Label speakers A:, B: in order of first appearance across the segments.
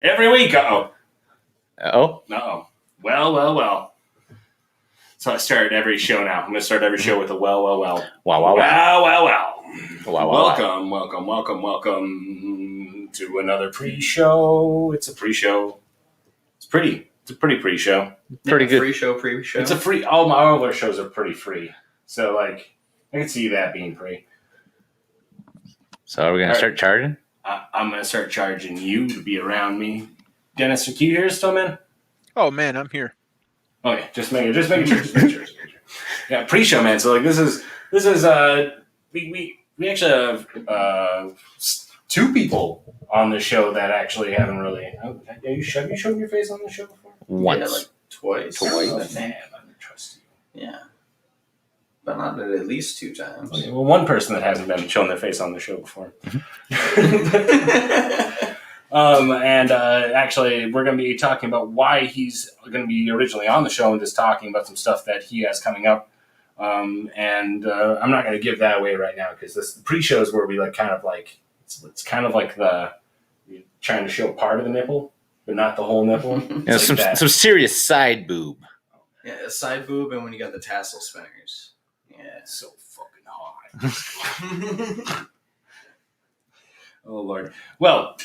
A: Every week. Uh-oh.
B: Uh-oh.
A: Uh-oh. Well. So I started every show now. I'm going to start every show with a well.
B: Wow.
A: Welcome to another pre-show. It's a pre-show. It's a pretty pre-show.
B: Pretty good.
C: Pre-show.
A: It's a free. All of our shows are pretty free. So, like, I can see that being free.
B: So are we going to start charging?
A: I'm going to start charging you to be around me. Dennis, are you here still, man?
D: Oh, man, I'm here.
A: Oh, yeah. Just make sure. Yeah, pre-show, man. So, like, this is we actually have two people on the show that actually haven't really. Have you shown your face on the show before?
B: Once.
C: Yeah, like twice.
A: Oh, man, I don't trust you.
C: Yeah. But not at least 2 times.
A: Okay, well, one person that hasn't been shown their face on the show before. Actually, we're going to be talking about why he's going to be originally on the show and just talking about some stuff that he has coming up. I'm not going to give that away right now because this pre-show is where we it's kind of like the you're trying to show part of the nipple, but not the whole nipple.
B: Yeah, some serious side boob.
C: Yeah, a side boob, and when you got the tassel spinners. Yeah,
A: it's so fucking hot. Oh Lord. Well,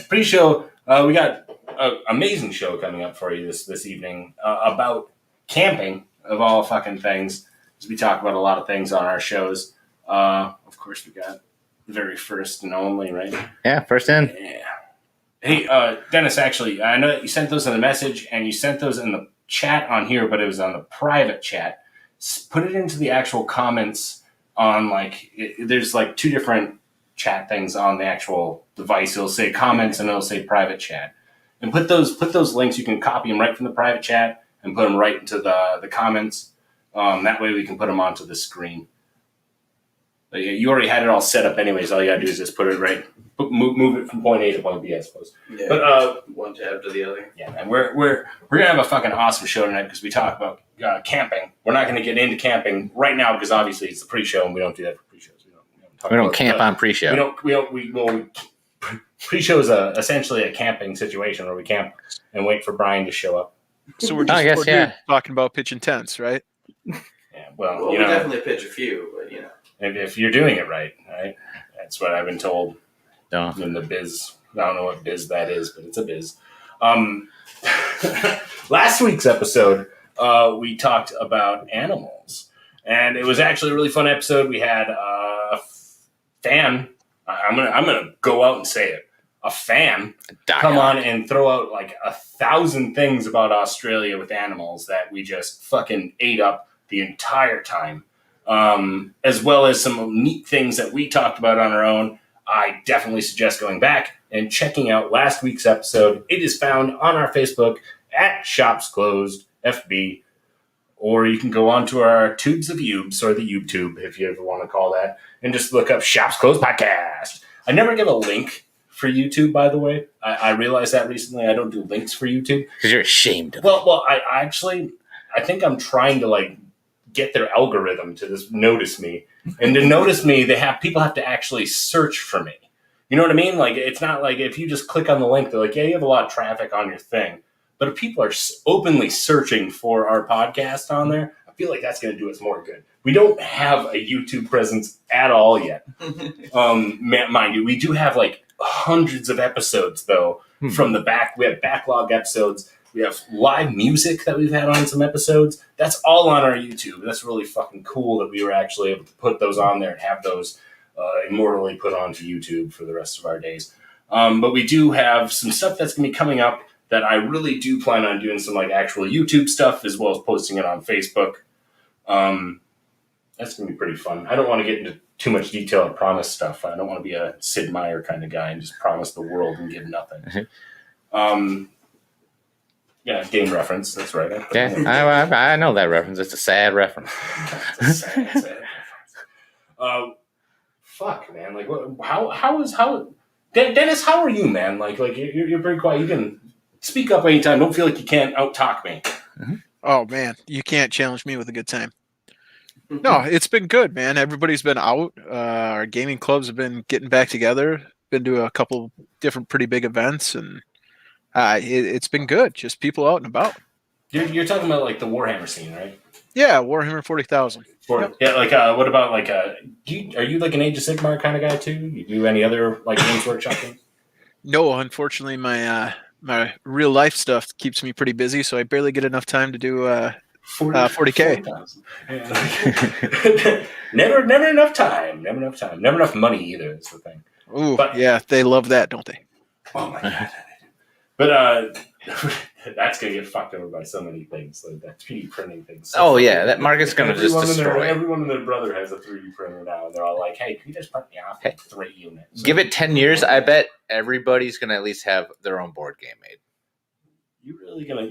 A: pre-show, we got an amazing show coming up for you this evening about camping of all fucking things. As we talk about a lot of things on our shows. Of course, we got the very first and only, right?
B: Yeah, first in.
A: Yeah. Hey, Dennis, actually, I know that you sent those in the message and you sent those in the chat on here, but it was on the private chat. Put it into the actual comments on, there's 2 different chat things on the actual device. It'll say comments and it'll say private chat. And put those links, you can copy them right from the private chat and put them right into the comments. That way we can put them onto the screen. But you already had it all set up anyways. All you gotta do is just put it right, move it from point A to point B, I suppose.
C: Yeah,
A: but
C: one tab to the other.
A: Yeah, and we're gonna have a fucking awesome show tonight because we talk about camping. We're not gonna get into camping right now because obviously it's the pre-show and we don't do that for pre-shows.
B: We don't camp on pre-show.
A: Pre-show is essentially a camping situation where we camp and wait for Brian to show up.
D: So we're just talking about pitching tents, right?
A: Yeah, well,
C: we definitely pitch a few, but
A: if you're doing it right, that's what I've been told in the biz. I don't know what biz that is, but it's a biz. Last week's episode, we talked about animals, and it was actually a really fun episode. We had a fan. I'm gonna go out and say it. A fan come on and throw out 1,000 things about Australia with animals that we just fucking ate up the entire time. As well as some neat things that we talked about on our own. I definitely suggest going back and checking out last week's episode. It is found on our Facebook at shopsclosed.FB, or you can go on to our Tubes of Ubes, or the YouTube, if you ever want to call that, and just look up Shops Closed Podcast. I never give a link for YouTube, by the way. I realized that recently. I don't do links for YouTube.
B: Because you're ashamed of it.
A: Well, I think I'm trying to, get their algorithm to just notice me. And to notice me, people have to actually search for me. You know what I mean? It's not like if you just click on the link, they're like, yeah, you have a lot of traffic on your thing. But if people are openly searching for our podcast on there, I feel like that's going to do us more good. We don't have a YouTube presence at all yet. Mind you, we do have hundreds of episodes though from the back. We have backlog episodes. We have live music that we've had on some episodes. That's all on our YouTube. That's really fucking cool that we were actually able to put those on there and have those immortally put onto YouTube for the rest of our days. But we do have some stuff that's going to be coming up that I really do plan on doing some actual YouTube stuff as well as posting it on Facebook. That's going to be pretty fun. I don't want to get into too much detail and promise stuff. I don't want to be a Sid Meier kind of guy and just promise the world and give nothing. Yeah, game reference. That's right.
B: I know that reference. It's a sad reference.
A: It's a sad reference. Fuck, man. How Dennis? How are you, man? You're very quiet. You can speak up anytime. Don't feel like you can't out-talk me.
D: Mm-hmm. Oh man, you can't challenge me with a good time. No, it's been good, man. Everybody's been out. Our gaming clubs have been getting back together. Been to a couple different pretty big events, and It's been good. Just people out and about.
A: You're talking about like the Warhammer scene, right?
D: Yeah, Warhammer 40,000.
A: Yep. Yeah, like what about like are you like an Age of Sigmar kind of guy too? You do any other like Games Workshop games?
D: No, unfortunately, my real life stuff keeps me pretty busy, so I barely get enough time to do 40K.
A: 40,000. Yeah. never enough time. Never enough time. Never enough money either. That's the thing.
D: Ooh,
A: But-
D: yeah, they love that, don't they?
A: Oh my god. But that's gonna get fucked over by so many things. Like that 3D printing thing.
B: Oh yeah, that market's gonna just
A: Everyone and
B: destroy it.
A: everyone and their brother has a 3D printer now, and they're all like, "Hey, can you just print me off like 3 units?"
B: Give it 10 years, I bet everybody's gonna at least have their own board game made.
A: You really gonna?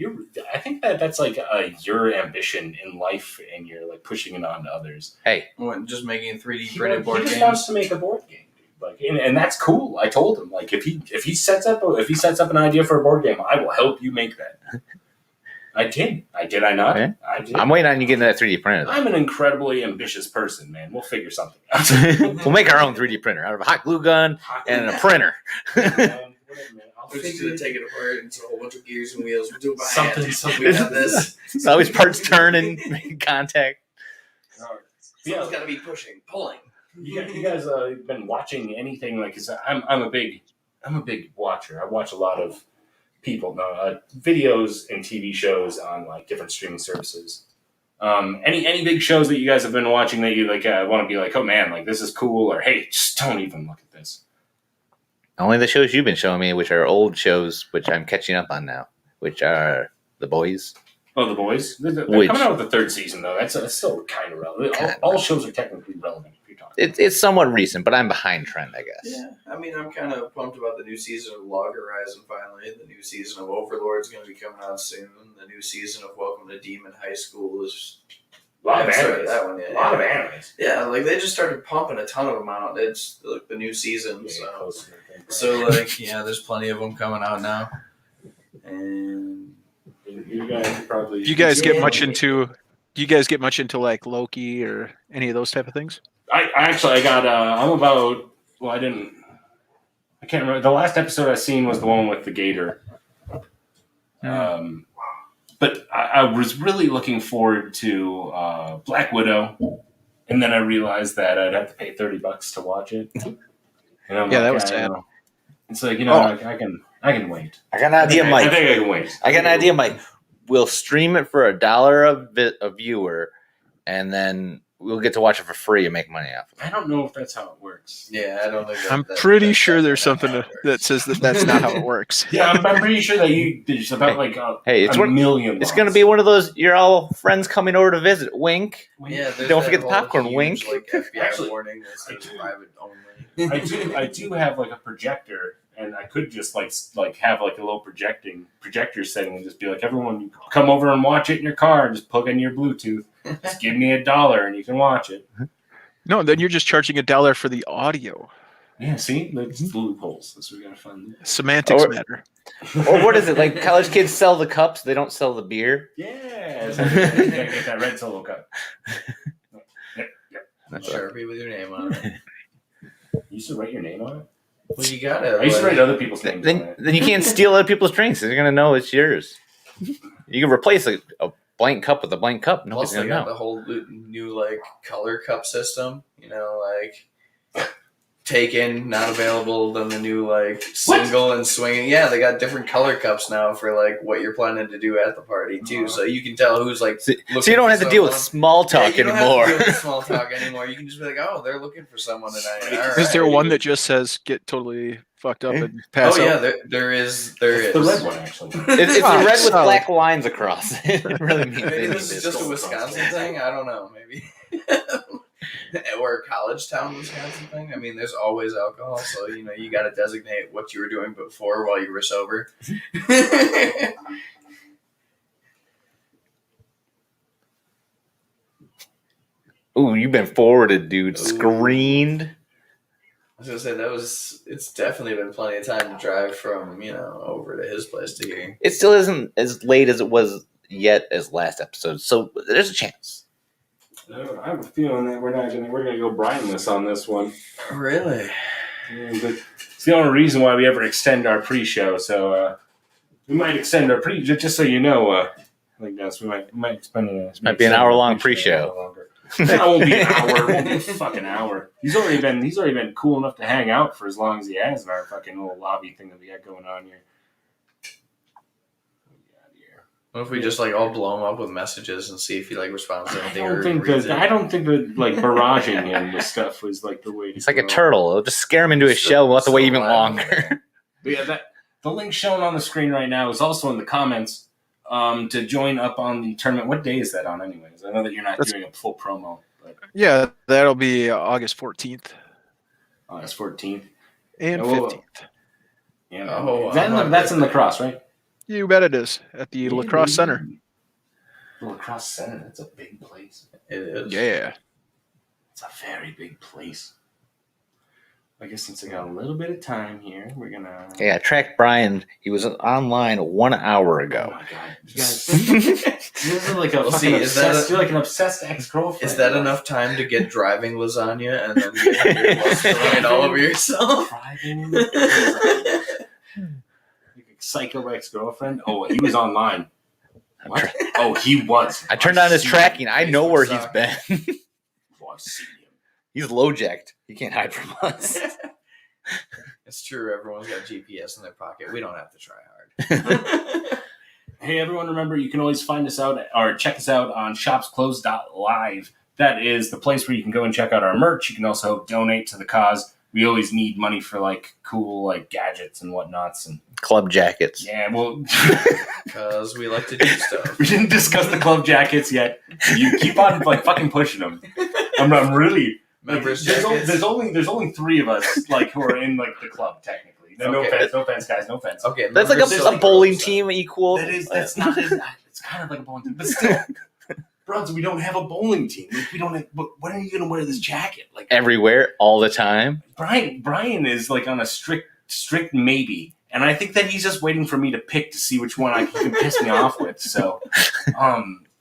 A: I think that's like your ambition in life, and you're like pushing it on to others.
B: Hey,
C: Just making 3D
A: He
C: printed board
A: just
C: games.
A: wants to make a board game, dude. Like, and that's cool. I told him, like, if he sets up an idea for a board game, I will help you make that. I did. I not?
B: Yeah.
A: I did.
B: I'm waiting on you getting that 3D printer.
A: I'm an incredibly ambitious person, man. We'll figure something out.
B: We'll make our own 3D printer out of a hot glue gun and a printer.
A: Man, whatever, man. I'll
C: We're just
A: figure
C: gonna take it apart into a whole bunch of gears and wheels. We'll do it by
A: Something-
C: hand.
A: something.
C: We got this.
B: So always parts turning, making contact.
C: Someone's got to be pushing, pulling.
A: You guys been watching anything like? Cause I'm a big watcher. I watch a lot of people videos and TV shows on like different streaming services. Any big shows that you guys have been watching that you like want to be like, oh man, like this is cool, or hey, just don't even look at this.
B: Only the shows you've been showing me, which are old shows, which I'm catching up on now, which are The Boys.
A: Oh, The Boys. They're
B: Which-
A: coming out with the 3rd season though. That's still kind of relevant. All shows are technically relevant if you're talking.
B: It's somewhat recent, but I'm behind trend, I guess.
C: Yeah, I mean, I'm kind of pumped about the new season of Log Horizon finally. The new season of Overlord is going to be coming out soon. The new season of Welcome to Demon High School is
A: A lot of
C: I haven't started
A: animes.
C: that one yet.
A: A lot of animes.
C: Yeah, like they just started pumping a ton of them out. It's like the new season,
A: Yeah,
C: so
A: close, I think, right?
C: so like yeah, there's plenty of them coming out now. And
A: you guys probably.
D: Do you guys get much
C: Yeah.
D: into? Do you guys get much into like Loki or any of those type of things?
A: I got. I'm about. Well, I didn't. I can't remember. The last episode I seen was the one with the gator. But I was really looking forward to Black Widow, and then I realized that I'd have to pay $30 to watch it. And I'm
D: Yeah,
A: like,
D: that was
A: I
D: sad.
A: don't know. It's like I can wait.
B: I got an idea,
A: I
B: Mike.
A: think I can wait.
B: I got an idea, Mike. We'll stream it for $1 a viewer, and then we'll get to watch it for free and make money off of it.
A: I don't know if that's how it works.
C: yeah, I don't think
D: I'm pretty sure there's something that says that's not how it works.
A: Yeah, I'm pretty sure that there's about like
B: Hey, it's
A: a
B: one-
A: million.
B: It's going to be one of those, you're all friends coming over to visit. Wink.
C: Yeah, there's
B: Don't
C: that
B: forget the
C: whole
B: popcorn,
C: huge,
B: wink.
C: Like FBI
A: Actually,
C: warning that says
A: I do.
C: private only.
A: I do have like a projector, and I could just like have like a little projector setting and just be like, everyone, you come over and watch it in your car and just plug in your Bluetooth. Just give me $1 and you can watch it.
D: No, then you're just charging $1 for the audio.
A: Yeah, see, that's the loopholes. That's what we gotta find.
D: Semantics
B: Or-
D: matter.
B: Or what is it? Like college kids sell the cups, they don't sell the beer.
A: Yeah, so you gotta get that red Solo cup. Yep.
B: That's right.
C: Sharpie with your name on it.
A: You used to write your name on it.
C: Well, you gotta.
A: I used to
C: like-
A: write other people's names on
B: Then
A: it.
B: you can't steal other people's drinks. They're going to know it's yours. You can replace a blank cup with a blank cup.
C: Plus,
B: Nobody's
C: they
B: going to
C: got
B: know.
C: the whole new like color cup system. You know, like taken, not available. Then the new like single and swinging. Yeah, they got different color cups now for like what you're planning to do at the party too. So you can tell who's like.
B: So
C: looking
B: you don't
C: for
B: have to deal with
C: someone.
B: small talk
C: you don't
B: anymore.
C: Have to deal with small talk anymore. You can just be like, oh, they're looking for someone tonight. All right.
D: Is there one that just says get totally fucked up and pass
C: Oh
D: out?
C: yeah, there is.
A: It's the red one, actually.
B: It's the
D: Oh,
B: red with
D: solid.
B: black lines across. It really means
C: Maybe
B: anything.
C: this is just a Wisconsin thing. I don't know. Maybe. Or a college town, Wisconsin thing. I mean, there's always alcohol, so you got to designate what you were doing before while you were sober.
B: Ooh, you've been forwarded, dude.
C: Ooh.
B: Screened.
C: I was gonna say it's definitely been plenty of time to drive from over to his place to here.
B: It still isn't as late as it was yet as last episode, so there's a chance.
A: I have a feeling that we're gonna go Brianless on this one.
C: Really?
A: Yeah, but it's the only reason why we ever extend our pre-show. So We might extend our just so you know, like this, we might spend
B: Might be an hour-long pre-show.
A: That won't be an hour. It won't be a fucking hour. He's already been cool enough to hang out for as long as he has in our fucking little lobby thing that we got going on here.
C: What if we just like all blow him up with messages and see if he like responds to anything?
A: I don't think that like barraging him with stuff was like the way to
B: It's like a turtle. It'll just scare him into his shell. We'll have to wait even longer.
A: But yeah, the link shown on the screen right now is also in the comments to join up on the tournament. What day is that on anyways? I know that you're not doing a full promo. But
D: Yeah, that'll be August 14th.
A: August 14th.
D: And 15th.
A: Yeah, that's in lacrosse, right?
D: You bet it is. At the Lacrosse Center.
A: The Lacrosse Center, that's a big place.
C: It is.
D: Yeah.
A: It's a very big place. I guess since I got a little bit of time here, we're gonna.
B: Yeah, I tracked Brian. He was online 1 hour ago.
A: Oh my god, you guys! This is like a fucking obsessed. You're like an obsessed ex-girlfriend.
C: Is that enough time to get driving lasagna and then you have your lust it all over yourself?
A: Driving lasagna. Psycho ex-girlfriend. Oh, he was online. What? Oh, he was.
B: I turned on his tracking. I know where he's been.
A: Oh, I've seen him.
B: He's low-jacked. He can't hide from us.
C: It's true. Everyone's got GPS in their pocket. We don't have to try hard.
A: Hey, everyone, remember, you can always find us out or check us out on shopsclosed.live. That is the place where you can go and check out our merch. You can also donate to the cause. We always need money for, like, cool, like, gadgets and whatnots. And
B: club jackets.
A: yeah, well...
C: Because we like to do stuff.
A: We didn't discuss the club jackets yet. You keep on, like, fucking pushing them. I'm really...
C: Members
A: there's only 3 of us, like, who are in, like, the club, technically. No offense, guys, no offense.
C: Okay,
B: that's like a bowling team equal.
A: That's not... It's kind of like a bowling team, but still... Bronze, we don't have a bowling team. Like, we don't have. When are you going to wear this jacket? Like
B: everywhere, all the time.
A: Brian is like on a strict maybe, and I think that he's just waiting for me to pick to see which one he can piss me off with. So,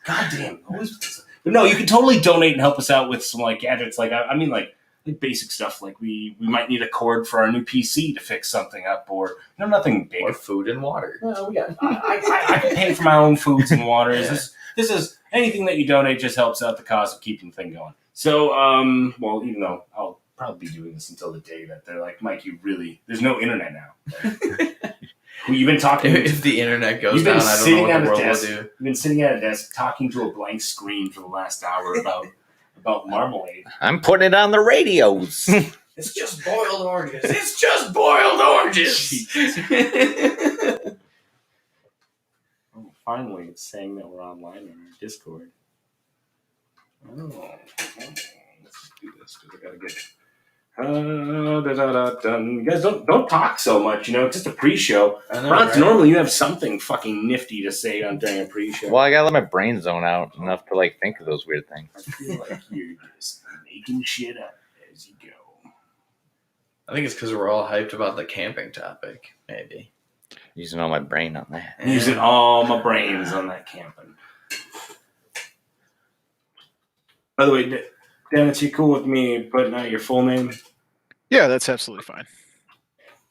A: goddamn, but no, you can totally donate and help us out with some like gadgets. Like I mean, like basic stuff. Like we might need a cord for our new PC to fix something up, or nothing big.
C: Or food and water.
A: Well, we got. I can pay for my own foods and waters. Yeah. This is anything that you donate just helps out the cause of keeping the thing going. So, well, even though I'll probably be doing this until the day that they're like, Mike, there's no internet now. You've been talking.
C: If the internet goes down, I don't know what the world will do.
A: You've been sitting at a desk talking to a blank screen for the last hour about marmalade.
B: I'm putting it on the radios.
C: It's just boiled oranges. It's just boiled oranges.
A: Finally, it's saying that we're online on our Discord. Let's do this because I gotta get. You guys don't talk so much, it's just a pre-show.
C: I know,
A: Ron,
C: right?
A: Normally you have something fucking nifty to say during a pre-show.
B: Well, I gotta let my brain zone out enough to like think of those weird things.
A: I feel like you're just making shit up as you go.
C: I think it's because we're all hyped about the camping topic, maybe.
B: Using all my brain on that.
A: Using all my brains on that camping. By the way, Dennis, you cool with me putting out your full name?
D: Yeah, that's absolutely fine.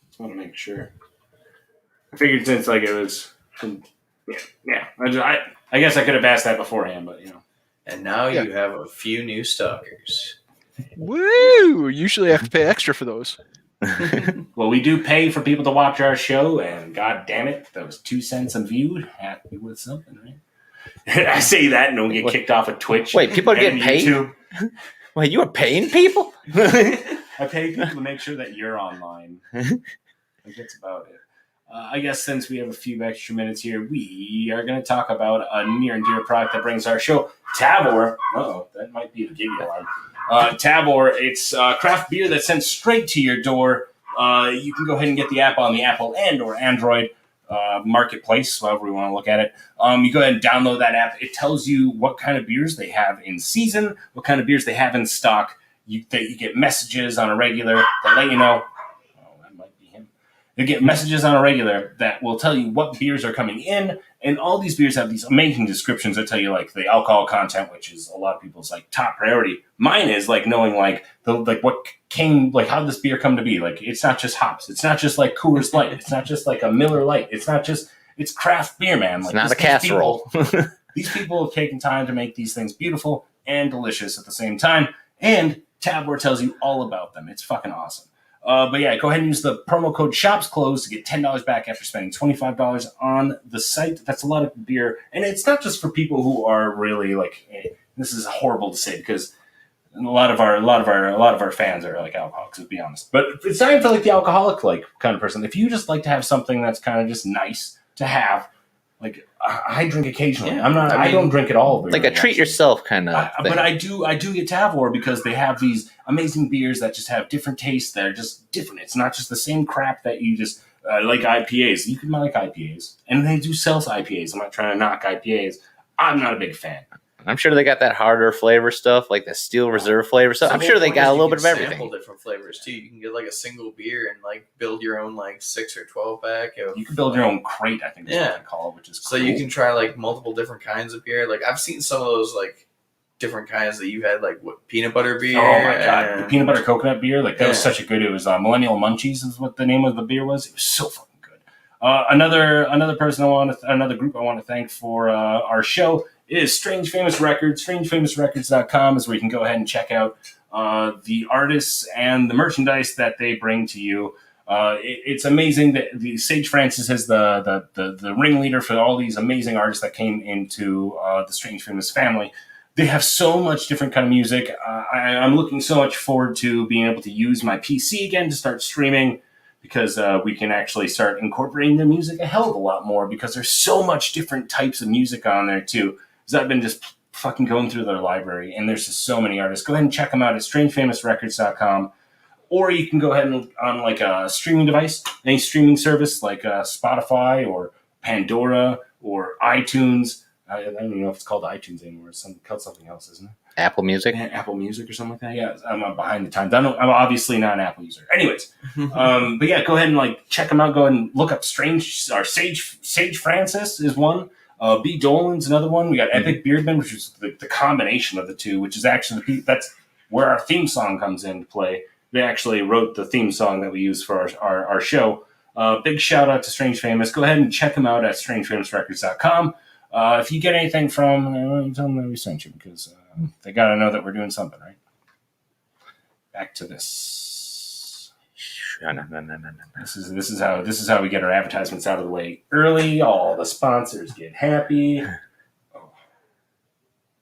A: Just want to make sure. I figured since like it was, yeah. I guess I could have asked that beforehand, but
C: And now you have a few new stalkers.
D: Woo! Usually I have to pay extra for those.
A: Well, we do pay for people to watch our show, and god damn it, those 2 cents a view happy with something, right? I say that and don't get kicked off of Twitch.
B: Wait, people are getting paid?
A: YouTube.
B: Wait, you are paying people?
A: I pay people to make sure that you're online. That's about it. I guess since we have a few extra minutes here, we are going to talk about a near and dear product that brings our show, TAVOUR. Uh-oh, that might be the Gibby alarm. TAVOUR, it's craft beer that's sent straight to your door. You can go ahead and get the app on the Apple and or Android marketplace, however we want to look at it. You go ahead and download that app. It tells you what kind of beers they have in season, what kind of beers they have in stock. You get messages on a regular that let you know. Oh, that might be him. You get messages on a regular that will tell you what beers are coming in, and all these beers have these amazing descriptions that tell you like the alcohol content, which is a lot of people's like top priority. Mine is like knowing like what came, like how did this beer come to be? Like it's not just hops, it's not just like Coors Light, it's not just like a Miller Lite, it's not just It's craft beer, man.
B: It's
A: Like,
B: not a casserole.
A: These people have taken time to make these things beautiful and delicious at the same time. And TAVOUR tells you all about them. It's fucking awesome. But yeah, go ahead and use the promo code shopsclosed to get $10 back after spending $25 on the site. That's a lot of beer. And it's not just for people who are really like, this is horrible to say because a lot of our fans are like alcoholics, to be honest. But it's not even for like the alcoholic like kind of person. If you just like to have something that's kind of just nice to have, like I drink occasionally.
B: Yeah.
A: I don't drink at all.
B: Like a treat yourself kind of.
A: But I do get TAVOUR because they have these amazing beers that just have different tastes that are just different. It's not just the same crap that you just like IPAs. You can like IPAs, and they do sell IPAs. I'm not trying to knock IPAs. I'm not a big fan.
B: I'm sure they got that harder flavor stuff, like the Steel Reserve flavor stuff. I'm sure they got a little bit of everything.
C: Sample different flavors too. You can get like a single beer and like build your own like 6 or 12 pack.
A: You can build your own crate, I think. That's what they call it, which is
C: so
A: cool.
C: you can try like multiple different kinds of beer. Like I've seen some of those like different kinds that you had, like what peanut butter beer.
A: Oh my god, the peanut butter coconut beer, like that was such a good. It was Millennial Munchies is what the name of the beer was. It was so fucking good. Another group I want to thank for our show is Strange Famous Records. StrangeFamousRecords.com is where you can go ahead and check out the artists and the merchandise that they bring to you. It's amazing that the Sage Francis is the ringleader for all these amazing artists that came into the Strange Famous family. They have so much different kind of music. I'm looking so much forward to being able to use my PC again to start streaming because we can actually start incorporating the music a hell of a lot more because there's so much different types of music on there too. Because I've been just fucking going through their library and there's just so many artists. Go ahead and check them out at StrangeFamousRecords.com. Or you can go ahead and on like a streaming device, any streaming service like Spotify or Pandora or iTunes. I don't even know if it's called iTunes anymore. It's called something else, isn't it?
B: Apple Music?
A: Yeah, Apple Music or something like that. Yeah, I'm behind the times. I'm obviously not an Apple user. Anyways, but yeah, go ahead and like check them out. Go ahead and look up Sage Francis is one. B. Dolan's another one. We got Epic Beardman, which is the combination of the two, which is actually that's where our theme song comes into play. They actually wrote the theme song that we use for our show. Big shout out to Strange Famous. Go ahead and check them out at StrangeFamousRecords.com. If you get anything from, you tell them that we sent you because they got to know that we're doing something, right? Back to this.
B: No.
A: This is how we get our advertisements out of the way early. All the sponsors get happy. Oh.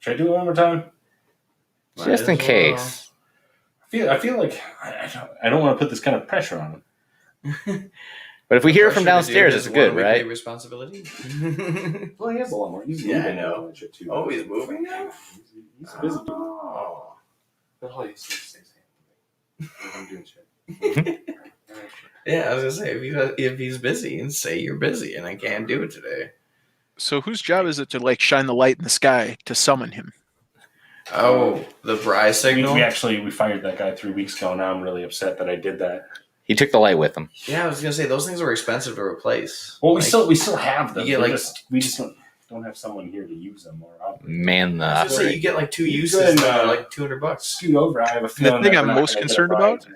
A: Should I do it one more time?
B: Just in case.
A: I feel like I don't want to put this kind of pressure on them.
B: But if we hear it from downstairs, it's good, right?
C: Responsibility.
A: Well, he has a lot more. He's
C: Yeah,
A: moving
C: I know.
A: now. Too.
C: Oh, he's moving now?
A: He's busy.
C: Oh.
A: That's all he's saying. I'm doing shit.
C: Yeah, I was gonna say if he's busy, and say you're busy and I can't do it today.
D: So whose job is it to like shine the light in the sky to summon him?
C: Oh, the Bry signal.
A: We fired that guy 3 weeks ago. Now I'm really upset that I did that.
B: He took the light with him.
C: Yeah, I was gonna say those things were expensive to replace.
A: Well, we still have them.
C: You get
A: we just don't have someone here to use them or operate.
B: Man,
C: I was gonna say you get like 2 uses
A: and,
C: for like $200.
A: Scoot over. I have a feeling.
D: thing
A: that
D: I'm
A: we're not
D: most
A: gonna
D: concerned
A: get a
D: about-
A: prize.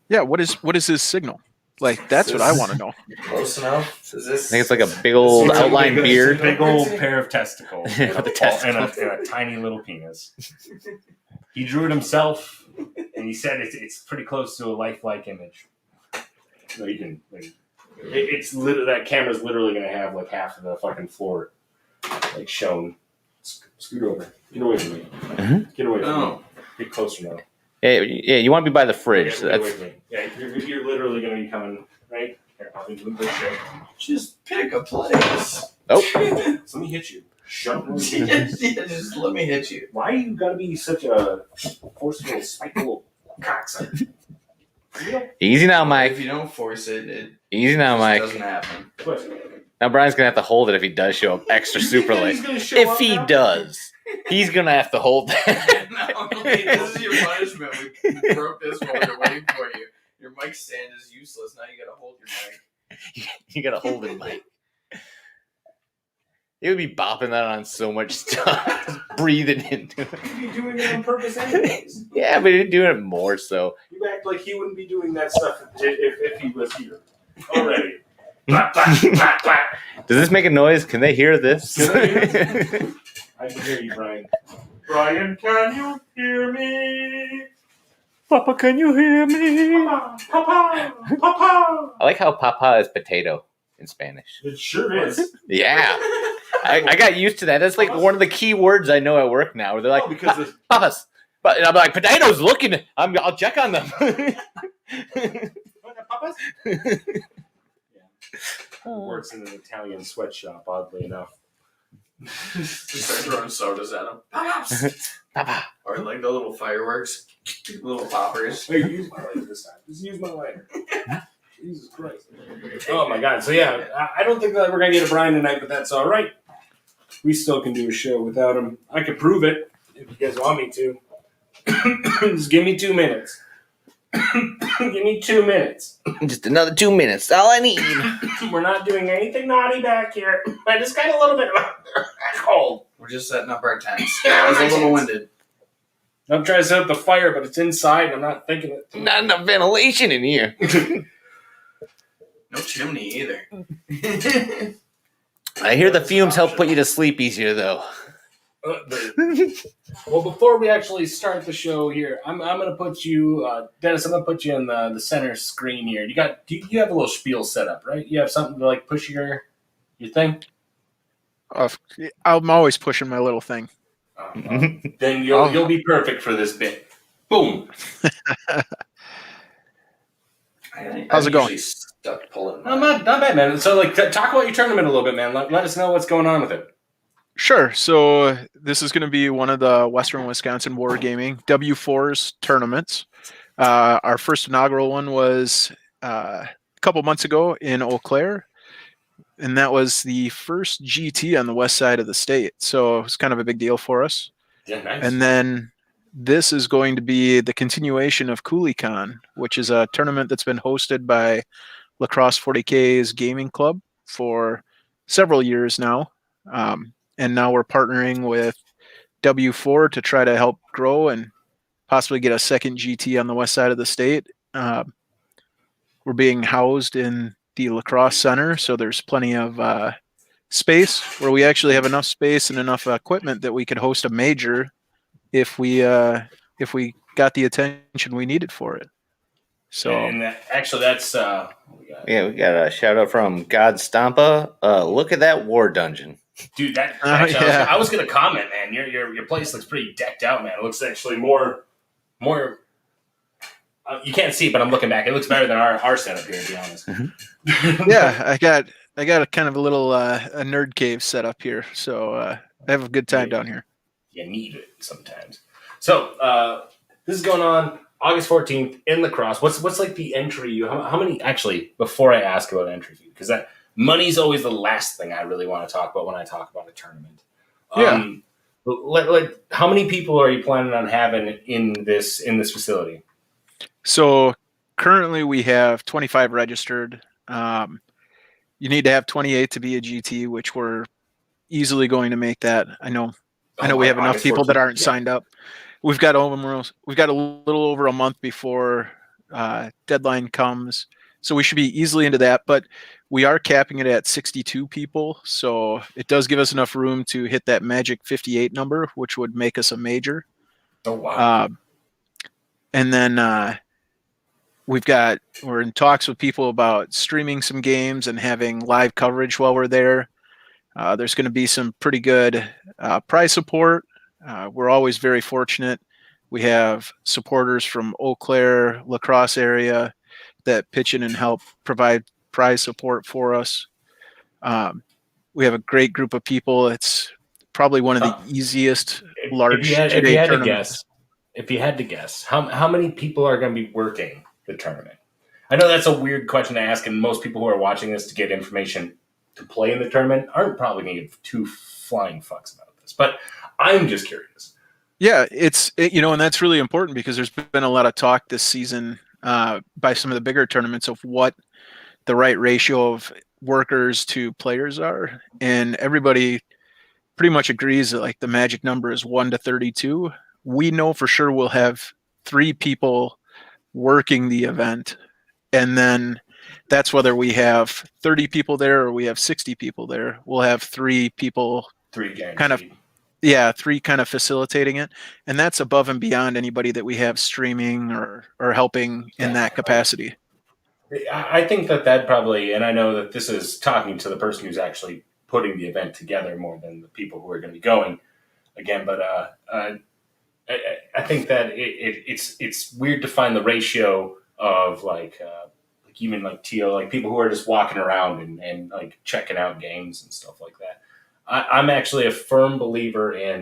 D: Yeah, what is his signal? Like that's what I want to know.
C: Close enough. Is this?
B: I think it's like a big old
A: It's a
B: outline
A: big-
B: beard.
A: it's a big old pair of testicles and
B: With the
A: a
B: testicles.
A: and a tiny little penis. He drew it himself, and he said it's pretty close to a lifelike image. So you can. It's literally that camera's literally going to have like half of the fucking floor, like shown. Scoot over. Get away from me. Get away from me. Get closer now.
B: Yeah, you want to be by the fridge.
A: Get away from me. Yeah, you're literally going to be coming right. Here, I'll be doing this shit.
C: Just pick a place.
B: Oh.
A: Let me hit you. Shut up.
C: Just let me hit you.
A: Why you gotta be such a forceful, spiteful cocksucker?
B: Easy now,
C: If
B: Mike.
C: you don't force it
B: Easy now,
C: just
B: Mike.
C: doesn't happen.
B: Now Brian's gonna have to hold it if he does show up extra super late. If he does, he's gonna have to hold that.
C: No, this is your punishment. We broke this while we were waiting for you. Your mic stand is useless. Now you gotta hold your mic.
B: You gotta hold it, Mike. He would be bopping that on so much stuff, just breathing into it.
A: You'd be doing it on purpose anyways.
B: Yeah, but he's doing it more so.
A: You act like he wouldn't be doing that stuff if he was here already. Blah, blah, blah, blah.
B: Does this make a noise? Can they hear this?
A: Can they hear I can hear you, Brian. Brian, can you hear me?
B: Papa, can you hear me?
A: Papa, Papa.
B: I like how papa is potato in Spanish.
A: It sure is.
B: Yeah. I got used to that. That's like one of the key words I know at work now. Where they're like,
A: because
B: papas. But I'm like, potatoes looking. I'll check on them.
A: Papas? Works in an Italian sweatshop, oddly enough.
C: Just start throwing sodas at them.
B: Papa.
C: Or like the little fireworks, little poppers.
A: Hey, use my lighter this time. Just use my lighter. Jesus Christ. Oh my God. So yeah, I don't think that we're gonna get a Brian tonight, but that's all right. We still can do a show without him. I could prove it if you guys want me to. Just give me 2 minutes. Give me 2 minutes.
B: Just another 2 minutes. All I need.
A: We're not doing anything naughty back here. I just got a little bit of cold.
C: We're just setting up our tents. I was a little winded.
A: I'm trying to set up the fire, but it's inside, and I'm not thinking it.
B: Not enough ventilation in here.
C: No chimney either.
B: I hear the fumes help put you to sleep easier, though.
A: Well, before we actually start the show here, I'm going to put you, Dennis. I'm going to put you in the center screen here. You have a little spiel set up, right? You have something to like push your thing.
D: I'm always pushing my little thing.
A: Then you'll be perfect for this bit. Boom.
D: How's it going?
C: Stuck pulling.
A: Not bad, man. So, like, talk about your tournament a little bit, man. Let us know what's going on with it.
D: Sure. So this is going to be one of the Western Wisconsin Wargaming W4's tournaments. Our first inaugural one was a couple months ago in Eau Claire, and that was the first GT on the west side of the state. So it was kind of a big deal for us.
A: Yeah, nice.
D: And then this is going to be the continuation of CooleyCon, which is a tournament that's been hosted by Lacrosse 40K's gaming club for several years now. And now we're partnering with W4 to try to help grow and possibly get a second GT on the west side of the state. We're being housed in the lacrosse center, so there's plenty of space where we actually have enough space and enough equipment that we could host a major if we got the attention we needed for it. So
A: and that's
B: Yeah, we got a shout out from God Stampa. Look at that war dungeon.
A: dude.
D: Yeah.
A: I was gonna comment, man. Your place looks pretty decked out, man. It looks actually more. You can't see, but I'm looking back. It looks better than our setup here, to be honest.
D: yeah, I got a kind of a little a nerd cave set up here, so I have a good time down here.
A: You need it sometimes. So this is going on August 14th in Lacrosse. What's like the entry? How many? Actually, before I ask about entry fee, because that money's always the last thing I really want to talk about when I talk about a tournament. Like how many people are you planning on having in this facility?
D: So currently we have 25 registered. You need to have 28 to be a GT, which we're easily going to make that. I know we have enough people that aren't signed up. We've got a little over a month before deadline comes, so we should be easily into that. But we are capping it at 62 people, so it does give us enough room to hit that magic 58 number, which would make us a major.
A: Oh wow!
D: And then we're in talks with people about streaming some games and having live coverage while we're there. There's going to be some pretty good prize support. We're always very fortunate. We have supporters from Eau Claire, La Crosse area that pitch in and help provide prize support for us. We have a great group of people. It's probably one of the easiest large tournaments.
A: If you had to guess, how many people are going to be working the tournament? I know that's a weird question to ask, and most people who are watching this to get information to play in the tournament aren't probably going to give two flying fucks about this. But I'm just curious.
D: Yeah, and that's really important because there's been a lot of talk this season by some of the bigger tournaments of what the right ratio of workers to players are, and everybody pretty much agrees that like the magic number is 1 to 32. We know for sure we'll have 3 people working the event, and then that's whether we have 30 people there or we have 60 people there. We'll have 3 people,
A: 3 guaranteed.
D: kind of 3 kind of facilitating it, and that's above and beyond anybody that we have streaming or helping in that capacity.
A: I think that probably, and I know that this is talking to the person who's actually putting the event together more than the people who are going to be going again. But I think that it's weird to find the ratio of like even like TO, like people who are just walking around and like checking out games and stuff like that. I'm actually a firm believer in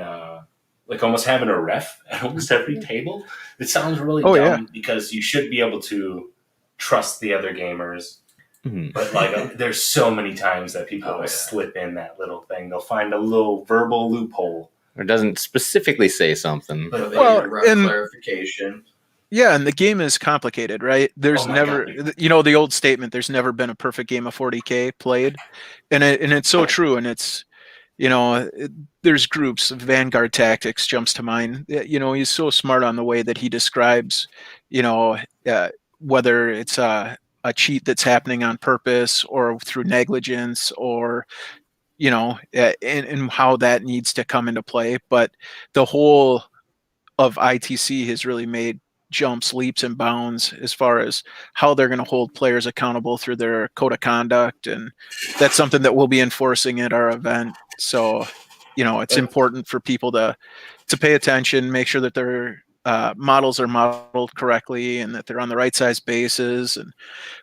A: like almost having a ref at almost every table. It sounds really dumb because you should be able to trust the other gamers.
B: Mm-hmm.
A: But like there's so many times that people will slip in that little thing. They'll find a little verbal loophole.
B: Or doesn't specifically say something.
C: But they need a rough clarification.
D: Yeah, and the game is complicated, right? There's never, the old statement, there's never been a perfect game of 40K played. And it's so true. And it's, there's groups. Vanguard Tactics jumps to mind. He's so smart on the way that he describes, whether it's a cheat that's happening on purpose or through negligence or, and how that needs to come into play. But the whole of ITC has really made jumps, leaps, and bounds as far as how they're going to hold players accountable through their code of conduct. And that's something that we'll be enforcing at our event. So, it's important for people to pay attention, make sure that their models are modeled correctly and that they're on the right size bases. And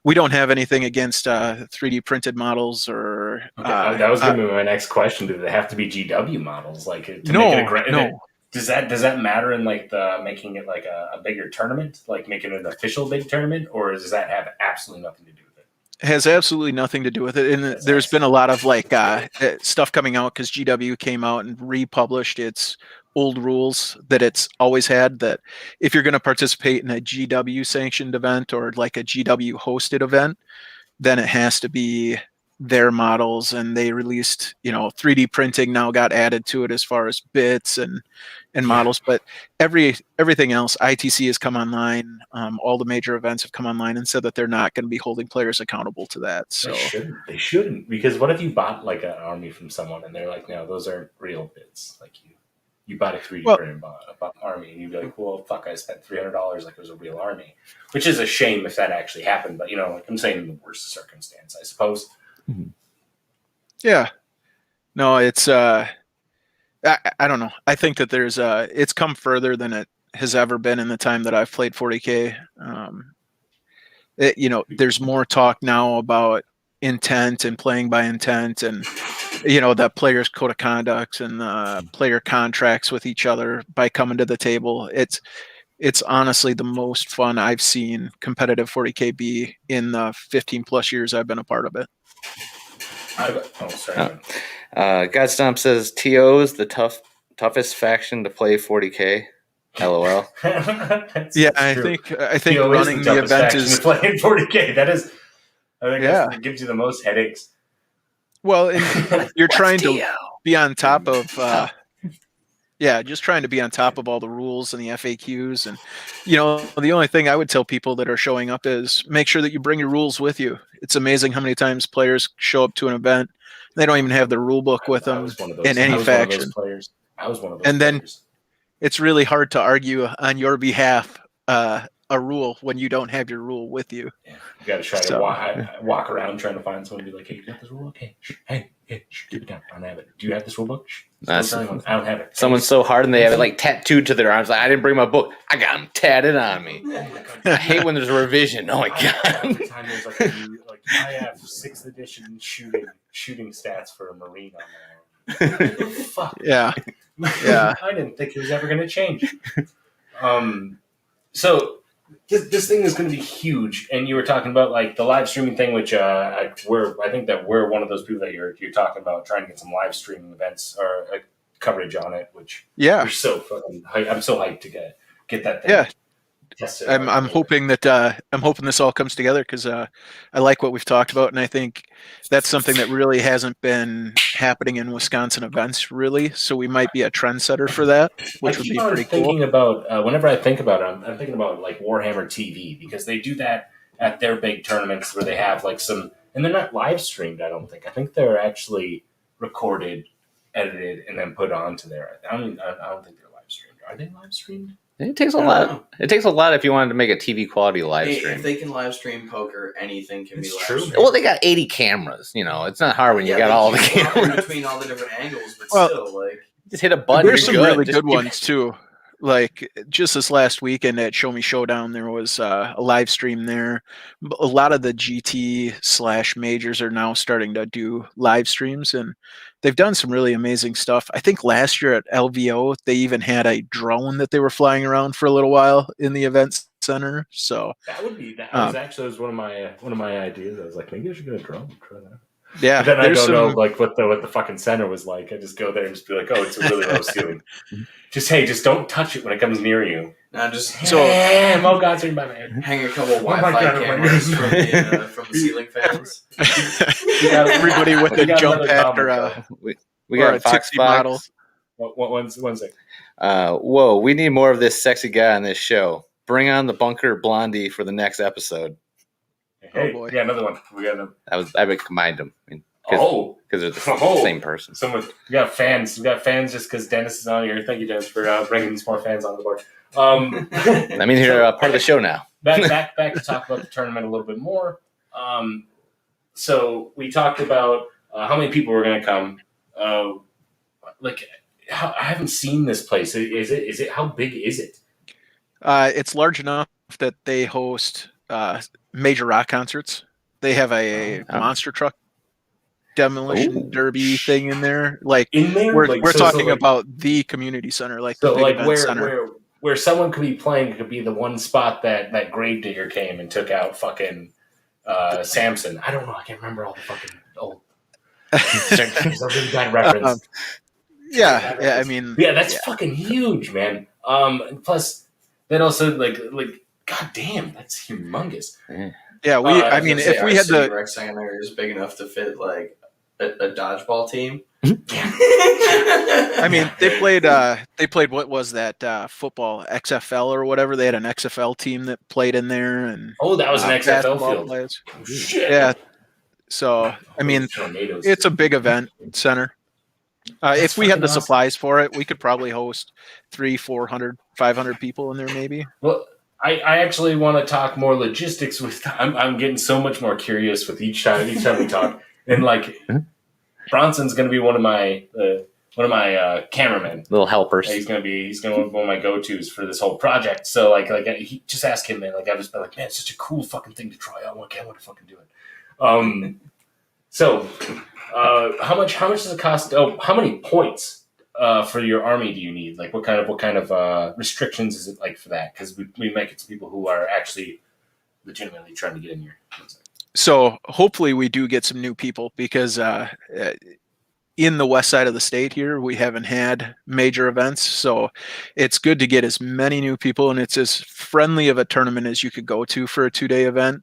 D: we don't have anything against 3D printed models or.
A: That was going to be my next question. Do they have to be GW models? Like to
D: no,
A: make it
D: no.
A: Does that matter in like making it like a bigger tournament, like making it an official big tournament, or does that have absolutely nothing to do with it?
D: It has absolutely nothing to do with it. And there's been a lot of like stuff coming out because GW came out and republished its old rules that it's always had, that if you're going to participate in a GW sanctioned event or like a GW hosted event, then it has to be their models. And they released 3D printing now got added to it as far as bits and models, but everything else, ITC has come online. All the major events have come online and said that they're not going to be holding players accountable to that. So
A: they shouldn't, because what if you bought like an army from someone and they're like, no, those aren't real bits. Like you bought a 3D printed army and you'd be like, well, fuck, I spent $300 like it was a real army, which is a shame if that actually happened. But like I'm saying, in the worst circumstance, I suppose.
B: Mm-hmm.
D: Yeah, no, it's I don't know. I think that there's it's come further than it has ever been in the time that I've played 40K. There's more talk now about intent and playing by intent, and the players' code of conduct and player contracts with each other by coming to the table. It's honestly the most fun I've seen competitive 40K be in the 15 plus years I've been a part of it.
B: Godstomp says TO is the toughest faction to play 40K. LOL.
D: Yeah, I think TO running the event is
A: playing 40K. That is, I think that gives you the most headaches.
D: Well, and you're trying to be on top of just trying to be on top of all the rules and the FAQs. And, the only thing I would tell people that are showing up is make sure that you bring your rules with you. It's amazing how many times players show up to an event. They don't even have the rule book with them in any faction.
A: I was one of those.
D: And then it's really hard to argue on your behalf a rule when you don't have your rule with you.
A: Yeah, you got to try to walk around trying to find someone to be like, hey, you got this rule? Okay. Hey, keep it down. I don't have it. Do you have this rule book? I don't have it.
B: Someone's so hard and they have it like tattooed to their arms. Like, I didn't bring my book. I got them tatted on me. I hate when there's a revision. Oh my god.
A: Every time there's I have 6th edition shooting stats for a Marine on there. Fuck.
D: Yeah.
A: I didn't think it was ever going to change. So this thing is going to be huge, and you were talking about like the live streaming thing, which I think that we're one of those people that you're talking about trying to get some live streaming events or coverage on it. Which we're so fucking hyped. I'm so hyped to get that thing.
D: Yeah. I'm hoping that this all comes together because I like what we've talked about, and I think that's something that really hasn't been happening in Wisconsin events really. So we might be a trendsetter for that, which would be pretty cool.
A: Thinking about whenever I think about it, I'm thinking about like Warhammer TV because they do that at their big tournaments where they have like some, and they're not live streamed. I don't think. I think they're actually recorded, edited, and then put onto there. I don't think they're live streamed. Are they live streamed?
B: It takes a
C: I don't
B: lot.
C: know.
B: It takes a lot if you wanted to make a TV quality live
C: Hey,
B: stream.
C: if they can live stream poker, anything can
A: It's
C: be live
A: true.
C: streamed.
B: Well, they got 80 cameras. You know, it's not hard when you got
C: they
B: all the
C: keep swapping
B: cameras.
C: between all the different angles, but
D: Well,
C: still, like
B: Just hit a button.
D: There's
B: you're
D: some
B: good.
D: really
B: Just
D: good
B: keep-
D: ones too. Like just this last weekend at Show Me Showdown, there was a live stream there. A lot of the GT / majors are now starting to do live streams, and they've done some really amazing stuff. I think last year at LVO, they even had a drone that they were flying around for a little while in the event center. So
A: That would be that was one of my ideas. I was like, maybe I should get a drone. Try that.
D: yeah,
A: But then I
D: there's
A: don't know
D: some-
A: like what the fucking center was like. I just go there and just be like, oh, it's a really low ceiling. Just don't touch it when it comes near you.
C: now just
A: Oh God's in my man.
C: hang a couple
A: my
C: Wi-Fi
A: God, oh my
C: cameras
A: God.
C: from the ceiling fans.
D: everybody with
A: We
D: a
A: got
D: jump
A: another
D: pack or
A: comment,
B: We
D: or
B: got
D: a
B: Fox
D: tipsy model.
B: Fox.
A: One second.
B: Whoa, we need more of this sexy guy on this show. Bring on the bunker blondie for the next episode.
A: Hey,
D: boy.
A: yeah, another one. We got another.
B: I combined them because
A: Oh,
B: they're the
A: Oh.
B: same person.
A: someone. We got fans. We got fans just because Dennis is on here. Thank you, Dennis, for bringing some more fans on the board.
B: I mean, you're a part of the show now.
A: back to talk about the tournament a little bit more. So we talked about how many people were going to come. I haven't seen this place. Is it? How big is it?
D: It's large enough that they host major rock concerts. They have a
B: Oh.
D: monster truck demolition
B: Ooh.
D: derby thing in there. Like
A: In there,
D: we're talking about the community center, like the
A: so
D: big
A: like
D: event center.
A: where someone could be playing could be the one spot that Gravedigger came and took out fucking Samson. I don't know. I can't remember all the fucking old. It's a really bad reference.
D: Yeah. I mean,
A: Yeah, that's fucking huge, man. And plus, that also like, god damn, that's humongous.
D: yeah. I mean, if we had the,
C: rec center is big enough to fit like a dodgeball team.
D: I mean, they played what was that football XFL or whatever? They had an XFL team that played in there, and
A: Oh, that was an XFL
D: basketball
A: field.
D: players.
A: Oh, shit.
D: Yeah. So I mean,
A: Tornadoes.
D: it's a big event center. If we had
A: fucking
D: the
A: awesome.
D: supplies for it, we could probably host 300, 400, 500 people in there, maybe.
A: Well, I actually want to talk more logistics with. I'm getting so much more curious with each time we talk, and like Bronson's going to be one of my cameramen.
B: Little helpers.
A: He's going to be one of my go-tos for this whole project. So like he just ask him, man. Like I've just been like, man, it's such a cool fucking thing to try out. I can't wait to fucking do it. So how much does it cost? Oh, how many points for your army do you need? Like what kind of restrictions is it like for that? Because we might get some people who are actually legitimately trying to get in here.
D: So hopefully we do get some new people because in the west side of the state here, we haven't had major events. So it's good to get as many new people, and it's as friendly of a tournament as you could go to for a 2-day event.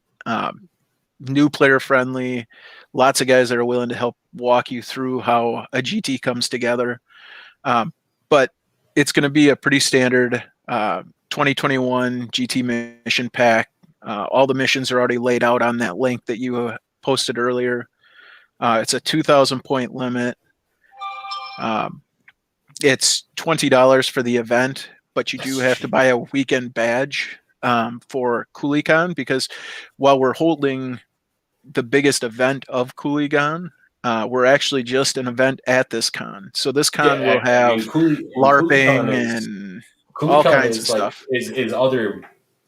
D: New player friendly, lots of guys that are willing to help walk you through how a GT comes together. But it's going to be a pretty standard 2021 GT mission pack. All the missions are already laid out on that link that you posted earlier. It's a 2,000 point limit. It's $20 for the event, but you do have to buy a weekend badge for CooleyCon, because while we're holding the biggest event of CooleyCon, we're actually just an event at this con. So this con will have LARPing and all kinds of stuff.
A: Is other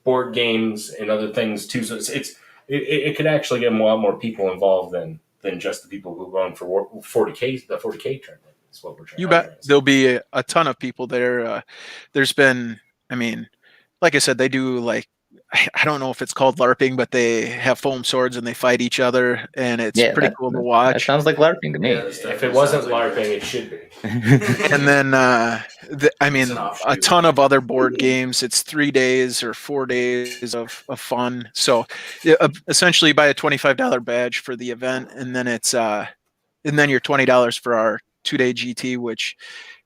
A: board games and other things too. So it could actually get a lot more people involved than just the people who run for 40K. The 40K tournament is what we're trying.
D: You bet. There'll be a ton of people there. There's been, I mean, like I said, they do like, I don't know if it's called LARPing, but they have foam swords and they fight each other, and it's pretty cool to
B: That
D: watch.
B: sounds like LARPing to me.
C: Yeah,
A: If it wasn't LARPing, it should be.
D: And then, I mean,
C: It's an
D: a
C: offshoot.
D: ton of other board games. It's 3 days or 4 days of fun. So essentially, buy a $25 badge for the event, and then it's and then your $20 for our 2-day GT. Which,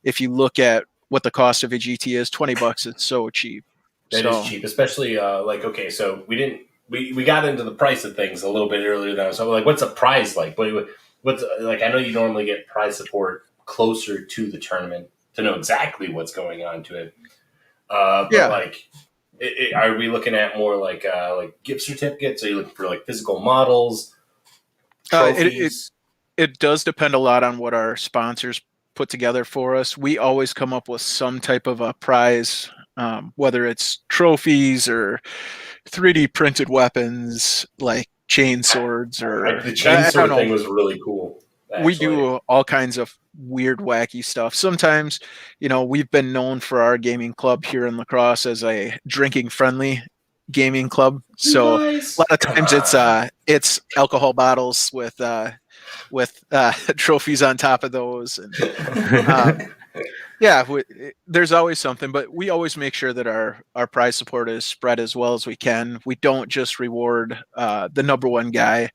D: if you look at what the cost of a GT is, $20. It's so cheap.
A: That is cheap, especially so we didn't we got into the price of things a little bit earlier than so like, what's a prize like? What's like? I know you normally get prize support closer to the tournament to know exactly what's going on to it. But
D: Yeah.
A: like, are we looking at more like gift certificates? Are you looking for like physical models, trophies?
D: It does depend a lot on what our sponsors put together for us. We always come up with some type of a prize, whether it's trophies or 3D printed weapons like chain swords or
A: The
D: I
A: chainsaw
D: don't know.
A: thing was really cool. Actually.
D: We do all kinds of weird, wacky stuff. Sometimes, we've been known for our gaming club here in La Crosse as a drinking friendly gaming club. So
A: Nice.
D: a lot of times it's alcohol bottles with trophies on top of those. And yeah, there's always something, but we always make sure that our prize support is spread as well as we can. We don't just reward the number one guy.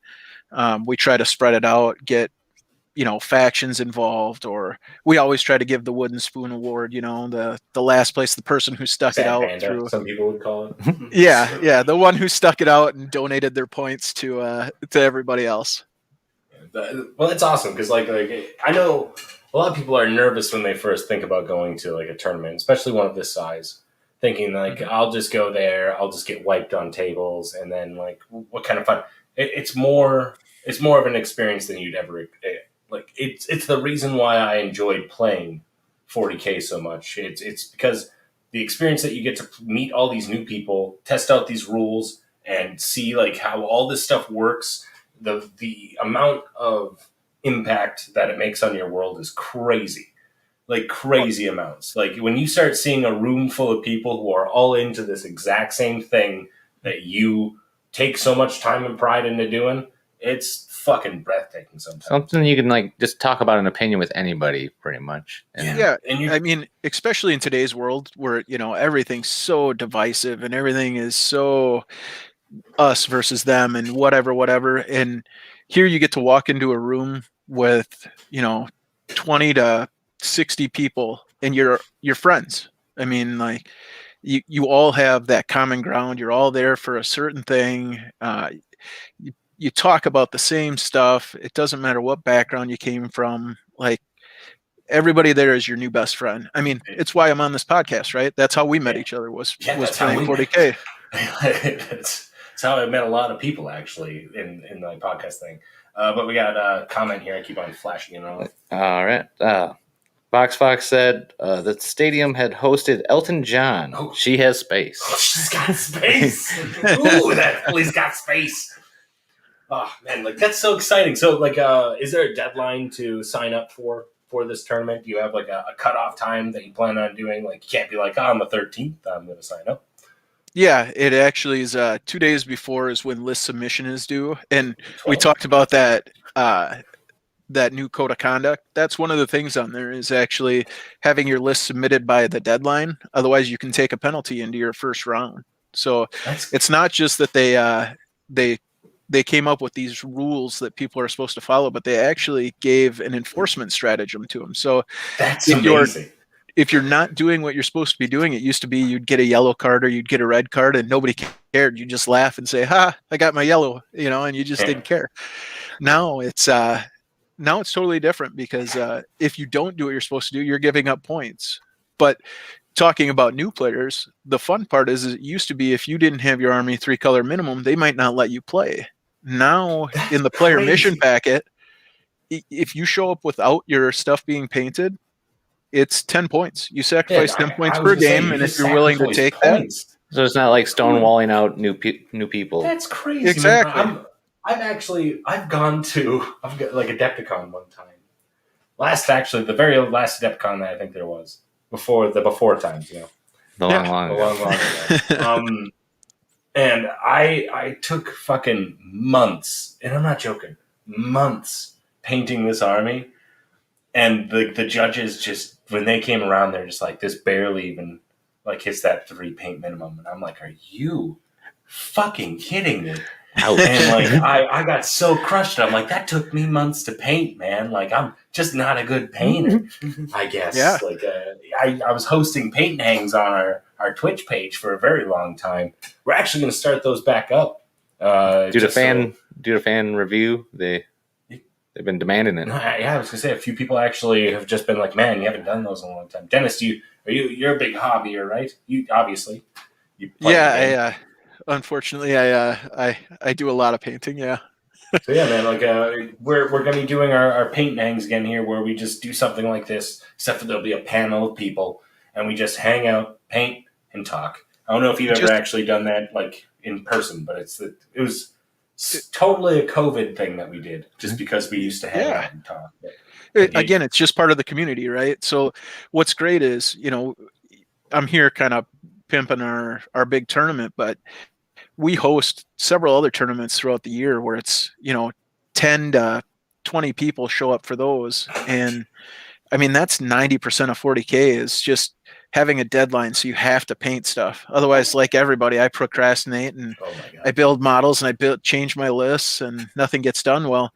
D: We try to spread it out, get factions involved, or we always try to give the wooden spoon award, the last place, the person who stuck
A: Sad
D: it out
A: panda,
D: through.
A: some people would call it.
D: Yeah, the one who stuck it out and donated their points to everybody else.
A: Well, it's awesome because like I know a lot of people are nervous when they first think about going to like a tournament, especially one of this size, thinking like I'll just go there, I'll just get wiped on tables, and then like what kind of fun? It's more of an experience than you'd ever like. It's the reason why I enjoyed playing 40K so much. It's because the experience that you get to meet all these new people, test out these rules, and see like how all this stuff works. The amount of impact that it makes on your world is crazy, like crazy amounts. Like when you start seeing a room full of people who are all into this exact same thing that you take so much time and pride into doing, it's fucking breathtaking sometimes.
B: Something you can like just talk about an opinion with anybody pretty much.
D: Yeah. And I mean, especially in today's world where, everything's so divisive and everything is so us versus them and whatever. And here you get to walk into a room with, 20 to 60 people and you're friends. I mean, like you all have that common ground. You're all there for a certain thing. You talk about the same stuff. It doesn't matter what background you came from. Like everybody there is your new best friend. I mean, it's why I'm on this podcast, right? That's how we met each other was playing 40K.
A: That's how I met a lot of people actually in the podcast thing. But we got a comment here. I keep on flashing it on.
B: All right. Box Fox said the stadium had hosted Elton John.
A: Oh.
B: She has space.
A: Oh, she's got space. Ooh, that Philly's got space. Oh man, like that's so exciting. So like, is there a deadline to sign up for this tournament? Do you have like a cutoff time that you plan on doing? Like you can't be like, on the 13th, I'm going to sign up.
D: Yeah, it actually is 2 days before is when list submission is due. And we talked about that that new code of conduct. That's one of the things on there is actually having your list submitted by the deadline. Otherwise, you can take a penalty into your first round. So it's not just that they came up with these rules that people are supposed to follow, but they actually gave an enforcement stratagem to them. So
A: that's amazing.
D: If you're not doing what you're supposed to be doing, it used to be you'd get a yellow card or you'd get a red card and nobody cared. You just laugh and say, "Ha, I got my yellow," and you just didn't care. Now it's totally different because if you don't do what you're supposed to do, you're giving up points. But talking about new players, the fun part is it used to be if you didn't have your Army 3-color minimum, they might not let you play. Now in the player mission packet, if you show up without your stuff being painted, it's 10 points. You sacrifice 10 points per game, and if you're willing to take points.
B: That, so it's not like stonewalling out new people.
A: That's crazy.
D: Exactly.
A: I've got like Adepticon one time. The very last Adepticon that I think there was before times,
B: The long
A: ago. And I took fucking months, and I'm not joking, months painting this army. And the judges just, when they came around, they're just like, this barely even like hits that 3 paint minimum. And I'm like, are you fucking kidding me?
B: Ouch.
A: And like, I got so crushed. I'm like, that took me months to paint, man. Like, I'm just not a good painter, I guess.
D: Yeah.
A: Like, I was hosting paint hangs on our Twitch page for a very long time. We're actually going to start those back up
B: Do the fan review. They've been demanding it.
A: Yeah, I was gonna say a few people actually have just been like, "Man, you haven't done those in a long time." Dennis, you're a big hobbyer, right? You obviously you play the game.
D: Yeah, unfortunately, I do a lot of painting. Yeah.
A: So yeah, man, like we're gonna be doing our paint hangs again here, where we just do something like this, except for there'll be a panel of people, and we just hang out, paint, and talk. I don't know if you've ever actually done that like in person, but it was totally a COVID thing that we did, just because we used to hang out and talk.
D: Again, it's just part of the community, right? So what's great is, I'm here kind of pimping our big tournament, but we host several other tournaments throughout the year where it's 10 to 20 people show up for those, and I mean that's 90% of 40K is just having a deadline, so you have to paint stuff. Otherwise, like everybody, I procrastinate and I build models and change my lists, and nothing gets done. Well,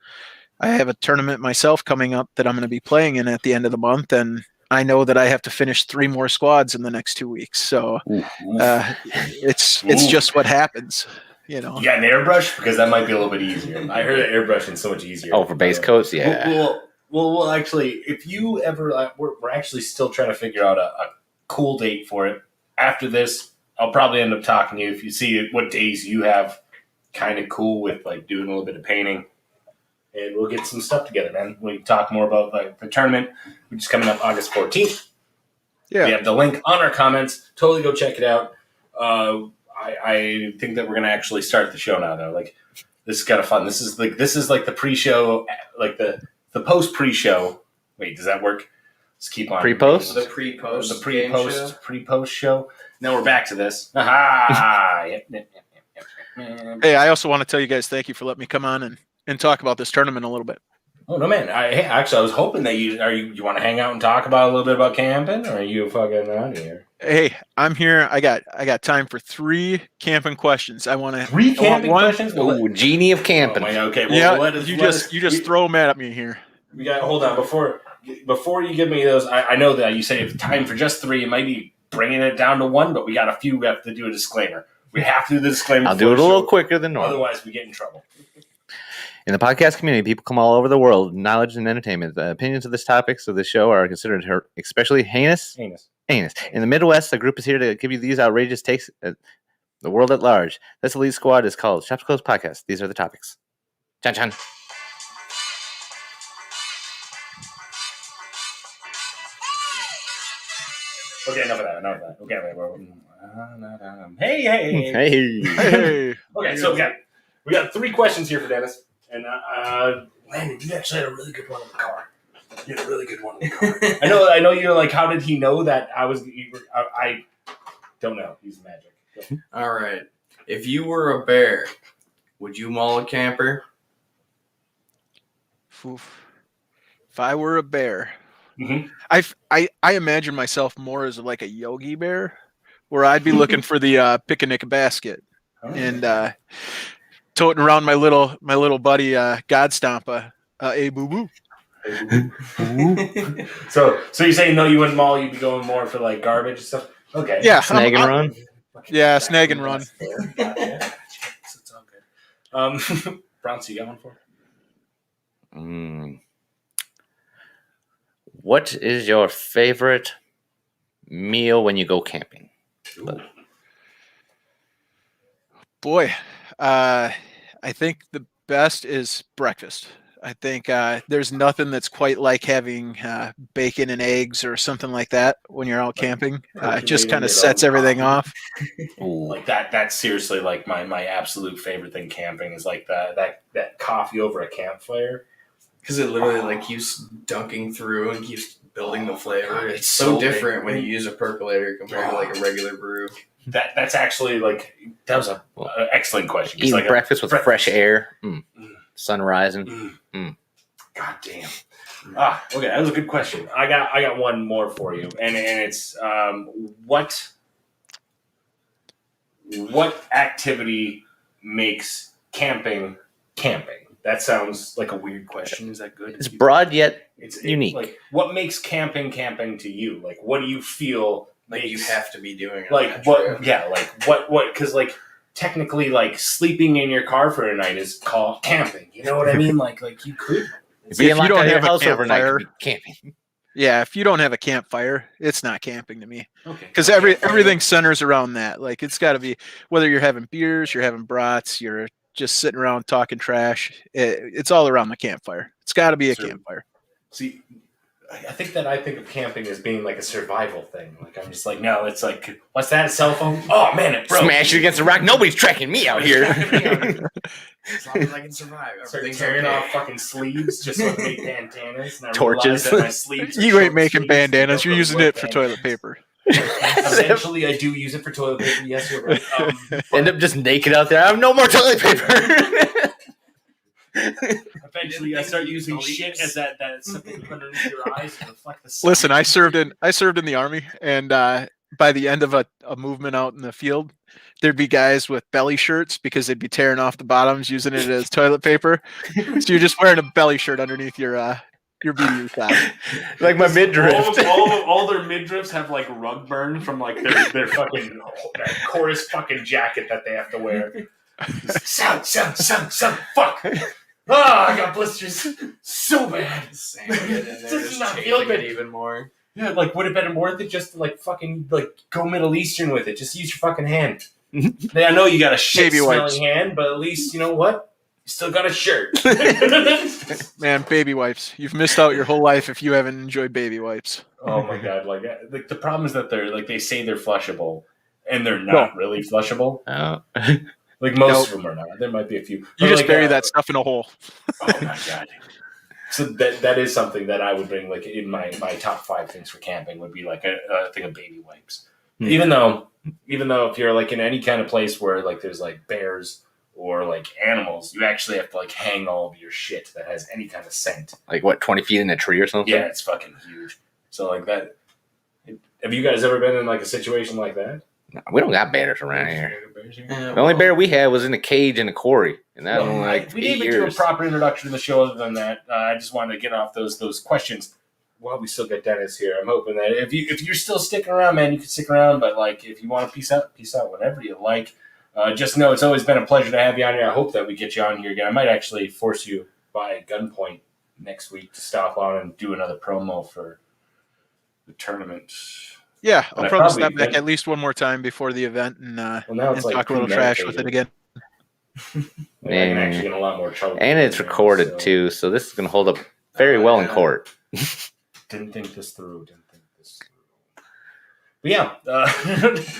D: I have a tournament myself coming up that I'm going to be playing in at the end of the month, and I know that I have to finish 3 more squads in the next 2 weeks. So it's just what happens. You got
A: an airbrush? Because that might be a little bit easier. I heard that airbrushing is so much easier.
B: Oh, for base coats? Yeah.
A: Well, actually, if you ever, we're actually still trying to figure out a cool date for it. After this, I'll probably end up talking to you if you see what days you have kind of cool with like doing a little bit of painting. And we'll get some stuff together, man. We can talk more about like the tournament, which is coming up August 14th. Yeah. We have the link on our comments. Totally go check it out. I think that we're gonna actually start the show now, though. Like, this is kind of fun. This is like the pre-show, like the post pre-show. Wait, does that work? Let's keep on
B: pre-post.
C: The pre-post.
A: The pre-post show. Now we're back to this. Aha!
D: Hey, I also want to tell you guys thank you for letting me come on and talk about this tournament a little bit.
A: Oh no, man! I was hoping that you want to hang out and talk about a little bit about camping, or are you fucking out of here?
D: Hey, I'm here. I got time for 3 camping questions. I want to
A: 3 camping questions.
B: Oh, genie of camping.
A: Okay, well,
D: you just throw them at me here.
A: We got hold on before you give me those. I know that you say it's time for just 3. It might be bringing it down to 1, but we got a few. We have to do a disclaimer. We have to do the disclaimer.
B: I'll do it a little quicker than normal.
A: Otherwise, we get in trouble.
B: In the podcast community, people come all over the world, knowledge and entertainment. The opinions of this topics of the show are considered especially heinous. In the Midwest, the group is here to give you these outrageous takes at the world at large. This elite squad is called Shops Closed Podcast. These are the topics. Chan Chan.
A: Okay, enough of that. Okay, hey. Okay, so we got 3 questions here for Dennis. And Landon, you actually had a really good one in the car. I know you're like, how did he know that I don't know. He's magic.
C: All right. If you were a bear, would you maul a camper?
D: Oof. If I were a bear,
A: mm-hmm.
D: I imagine myself more as like a Yogi Bear, where I'd be looking for the picnic basket and toting around my little buddy God Stompa, a boo boo.
A: So you're saying no, you wouldn't maul, you'd be going more for like garbage and stuff? Okay.
D: Yeah.
B: Snag and run?
D: Yeah, snag and run.
A: It's all good. Bronze, you got one for
B: me? What is your favorite meal when you go camping?
D: Boy, I think the best is breakfast. I think there's nothing that's quite like having bacon and eggs or something like that when you're out camping. It just kind of sets everything off.
A: Like that's seriously like my absolute favorite thing camping is like that coffee over a campfire.
C: Because it literally like keeps dunking through and keeps building the flavor. It's so different when you use a percolator compared to like a regular brew.
A: That's actually like that was an excellent question.
B: Eating like breakfast with fresh air, sun rising.
A: God damn. Okay, that was a good question. I got one more for you, and it's what activity makes camping? That sounds like a weird question. Is that good?
B: It's broad yet it's unique.
A: Like, what makes camping to you? Like, what do you feel
C: like you have to be doing?
A: Like what? Yeah, like what? Because like technically like sleeping in your car for a night is called camping. You know what I mean? Like you could.
B: Being
D: If
B: locked
D: you don't
B: out of your
D: have a
B: house overnight
D: campfire,
B: could be camping.
D: Yeah, if you don't have a campfire, it's not camping to me.
A: Okay.
D: Because everything centers around that. Like it's got to be whether you're having beers, you're having brats, you're just sitting around talking trash. It's all around the campfire. It's got to be a campfire.
A: See, I think of camping as being like a survival thing. Like I'm just like, no, it's like, what's that? A cell phone? Oh man, it broke.
B: Smash it against the rock. Nobody's tracking me out here.
C: As long as I can survive,
A: Start
C: everything's
A: tearing
C: okay.
A: off fucking sleeves just so I can make bandanas. And I
B: Torches.
A: realize that my sleeves are
D: You ain't
A: short
D: making
A: sleeves,
D: bandanas.
A: they
D: You're
A: don't
D: using
A: really
D: it
A: work
D: for
A: bandanas.
D: toilet paper.
A: Eventually, I do use it for toilet paper. Yes, you're right.
B: End up just naked out there. I have no more toilet paper.
A: Eventually, I start using shit as that something underneath your eyes to reflect the sun.
D: Listen, I served in the army, and by the end of a movement out in the field, there'd be guys with belly shirts because they'd be tearing off the bottoms using it as toilet paper. So you're just wearing a belly shirt underneath your BDU top.
B: Like my midriff.
A: All their midriffs have like rug burn from like their fucking that chorus fucking jacket that they have to wear. Sound, fuck. I got blisters so bad.
C: Sand it in there,
A: This
C: just
A: does not
C: chafing
A: feel
C: it
A: good.
C: even more.
A: Yeah, like would it have been worth it just to like fucking like go Middle Eastern with it? Just use your fucking hand. I know you got a shit
D: Baby wipes.
A: smelling hand, but at least you know what? You still got a shirt.
D: Man, baby wipes. You've missed out your whole life if you haven't enjoyed baby wipes.
A: Oh my god! Like the problem is that they're like they say they're flushable, and they're not really flushable.
B: Oh.
A: Like most of them are not. There might be a few.
D: You
A: But,
D: just
A: like,
D: bury that stuff in a hole.
A: Oh my god! So that is something that I would bring like in my top 5 things for camping would be like a thing of baby wipes. Even though if you're like in any kind of place where like there's like bears or like animals, you actually have to like hang all of your shit that has any kind of scent.
B: Like what, 20 feet in a tree or something?
A: Yeah, it's fucking huge. So like that. Have you guys ever been in like a situation like that?
B: No, we don't got bears around here.
C: Yeah,
B: The only bear we had was in a cage in a quarry, and that was like
A: we
B: 8
A: didn't even
B: years.
A: do a proper introduction to the show other than that. I just wanted to get off those questions while we still get Dennis here. I'm hoping that if you're still sticking around, man, you can stick around. But like if you want to peace out whenever you like. Just know it's always been a pleasure to have you on here. I hope that we get you on here again. I might actually force you by gunpoint next week to stop on and do another promo for the tournament.
D: Yeah,
A: But
D: I'll
A: I
D: probably
A: probably
D: step back
A: think-
D: at least one more time before the event and
A: Well, now it's like
D: talk a little trash with it again.
A: Like, I can actually get in a lot more trouble.
B: And it's recorded too, so this is going to hold up very well in court.
A: Didn't think this through. But yeah,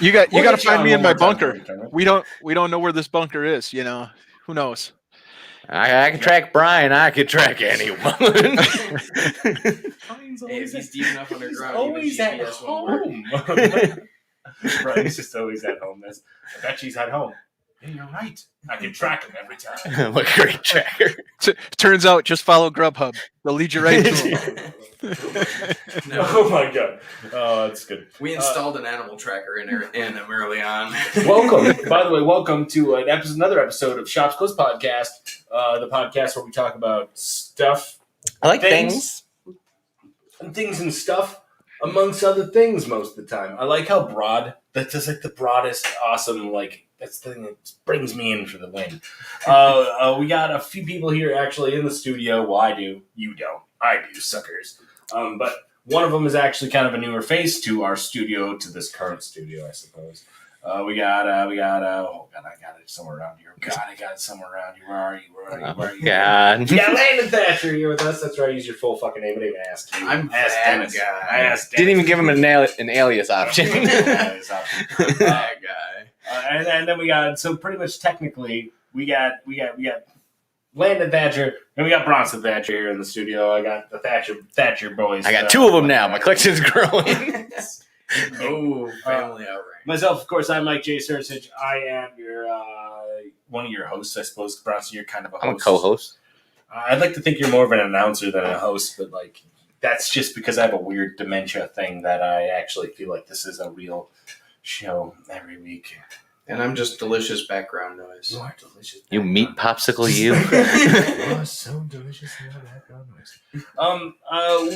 D: You got
A: we'll
D: to
A: get you
D: find
A: on
D: me in
A: one
D: my
A: more time
D: bunker.
A: for the tournament.
D: We don't know where this bunker is. You know, who knows?
B: I can track Brian. I could track anyone.
C: Hey, if he's deep enough
A: He's
C: underground,
A: always
C: even
A: at
C: GPS won't work.
A: home. Right, he's just always at home. I bet she's at home. Yeah, you're right. I can track him every time.
B: I'm a great tracker.
D: Turns out, just follow Grubhub. They'll lead you right to him.
C: No.
A: Oh my god. Oh, that's good.
C: We installed an animal tracker in him early on.
A: Welcome, by the way, welcome to another episode of Shops Closed Podcast, the podcast where we talk about stuff,
B: I like
A: things and stuff, amongst other things most of the time. I like how broad, that's just like the broadest, awesome, like, that's the thing that brings me in for the win. We got a few people here actually in the studio. Well, I do. You don't. I do, suckers. But one of them is actually kind of a newer face to our studio, to this current studio, I suppose. We got, oh god, I got it somewhere around here. God, I got it somewhere around here. Where are you?
B: God.
A: We got Landon Thatcher here with us. That's right. Use your full fucking name. I didn't even ask you.
C: I'm
A: asked
C: that
A: Dennis.
C: guy.
A: I asked Dennis.
B: Didn't even give him an alias option.
A: That
C: guy.
A: and then we got, so pretty much technically we got Landon Thatcher and we got Bronson Thatcher here in the studio. I got the Thatcher boys.
B: I got 2 of them now. My collection's growing.
C: Oh, family outright.
A: Myself, of course, I'm Mike J. Sursich. I am your one of your hosts, I suppose. Bronson, you're kind of a host.
B: I'm a co-host.
A: I'd like to think you're more of an announcer than a host, but like that's just because I have a weird dementia thing that I actually feel like this is a real show every week.
C: And I'm just delicious background noise.
A: You are delicious.
B: You meat popsicle, you.
A: You are so delicious in your background noise.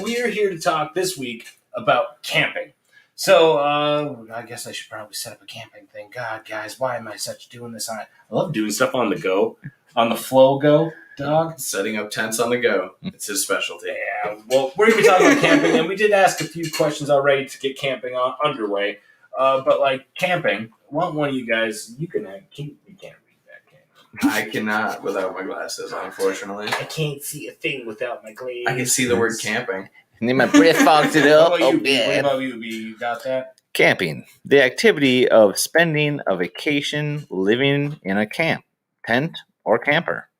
A: We're here to talk this week about camping. So, I guess I should probably set up a camping thing. God, guys, why am I such doing this? I love doing stuff on the go, on the flow go, dog.
C: Setting up tents on the go. It's his specialty.
A: Yeah, well, we're going to be talking about camping, and we did ask a few questions already to get camping underway. But, like, camping, one of you guys, you can't read that, can you?
C: I cannot without my glasses, unfortunately.
A: I can't see a thing without my glasses.
C: I can see the word camping.
B: And then my breath fogged it up.
A: What
B: Oh,
A: about
B: yeah.
A: you, B? You got that?
B: Camping, the activity of spending a vacation living in a camp, tent, or camper.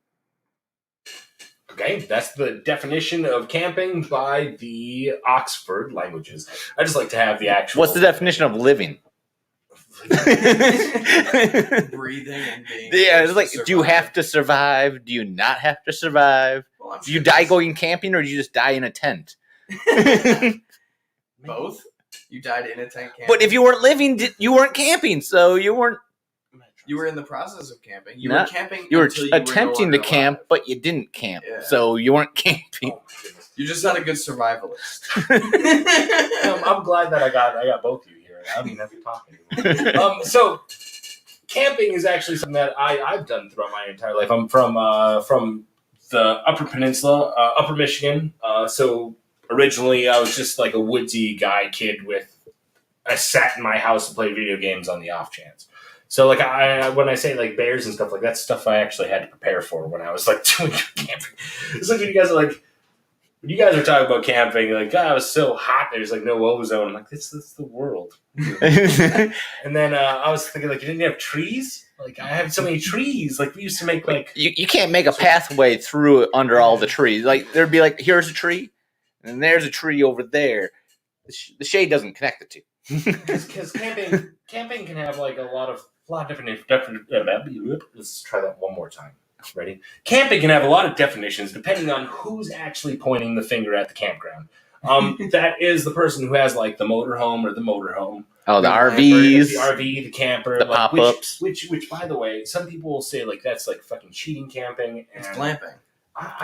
A: Okay, that's the definition of camping by the Oxford Languages. I just like to have the actual...
B: What's the definition of living?
C: Breathing and being...
B: Yeah, it's like, do you have to survive? Do you not have to survive?
C: Well,
B: Do you die going camping, or do you just die in a tent?
C: Both? You died in a tent camping?
B: But if you weren't living, you weren't camping, so you weren't...
C: You were in the process of camping. You
B: Not,
C: were camping.
B: You were
C: until you
B: attempting
C: were
B: to
C: no
B: camp,
C: alive.
B: but you didn't camp,
C: Yeah.
B: so you weren't camping.
A: Oh, my goodness.
C: You're just not a good survivalist.
A: I'm glad that I got both of you here. I don't even have to talk anymore. So, camping is actually something that I've done throughout my entire life. I'm from the Upper Peninsula, Upper Michigan. So originally, I was just like a woodsy kid I sat in my house and played video games on the off chance. So, like, when I say, like, bears and stuff, like, that's stuff I actually had to prepare for when I was, like, doing camping. It's like when you guys are talking about camping, like, God, it was so hot, there's, like, no ozone. I'm like, this is the world. And then I was thinking, like, you didn't have trees? Like, I have so many trees. Like, we used to make, like...
B: You can't make a pathway through it under all the trees. Like, there'd be, like, here's a tree, and there's a tree over there. The shade doesn't connect the two.
A: Because camping can have, like, a lot of different... Let's try that one more time. Ready? Camping can have a lot of definitions depending on who's actually pointing the finger at the campground. That is the person who has, like, the motorhome or the motorhome.
B: Oh, the
A: RVs. The RV, the camper.
B: The
A: like,
B: pop-ups.
A: Which, by the way, some people will say, like, that's, like, fucking cheating camping. And
C: It's glamping.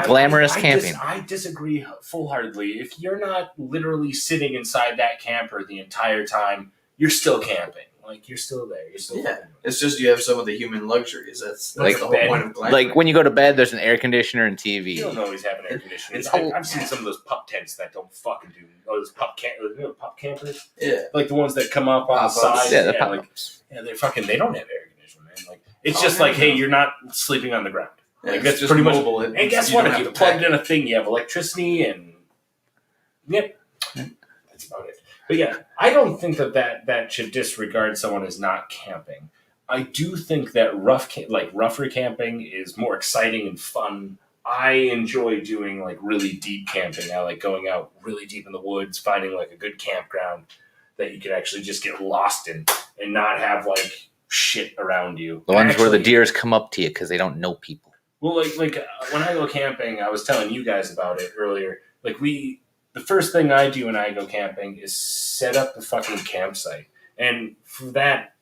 B: Glamorous camping.
A: I disagree full-heartedly. If you're not literally sitting inside that camper the entire time, you're still camping. Like, you're still there. You're still
C: Yeah. It's just you have some of the human luxuries. That's
B: Like
C: the whole
A: bed.
C: point of glamping.
B: Like, when you go to bed, there's an air conditioner and TV.
A: You don't always have an air conditioner.
C: It's
A: I've seen some of those pup tents that don't fucking do. Oh, those pup campers?
C: Yeah.
A: Like the ones that come up on the
C: Pop-ups.
A: side.
B: Yeah, the
A: like,
B: pop-ups.
A: they don't have air conditioning, man. Like, it's just like, hey, you're not sleeping on the ground.
C: Yeah,
A: Like,
C: it's
A: that's
C: just
A: pretty much.
C: mobile.
A: And guess
C: You
A: what?
C: don't
A: If
C: have
A: you
C: to
A: plugged
C: pack.
A: in a thing, you have electricity and. Yep. That's about it. But yeah, I don't think that should disregard someone as not camping. I do think that rougher camping is more exciting and fun. I enjoy doing, like, really deep camping. I like going out really deep in the woods, finding, like, a good campground that you could actually just get lost in and not have, like, shit around you.
B: The ones where the
A: Actually,
B: deers come up to you because they don't know people.
A: well, like when I go camping, I was telling you guys about it earlier. Like, the first thing I do when I go camping is set up the fucking campsite. And for that,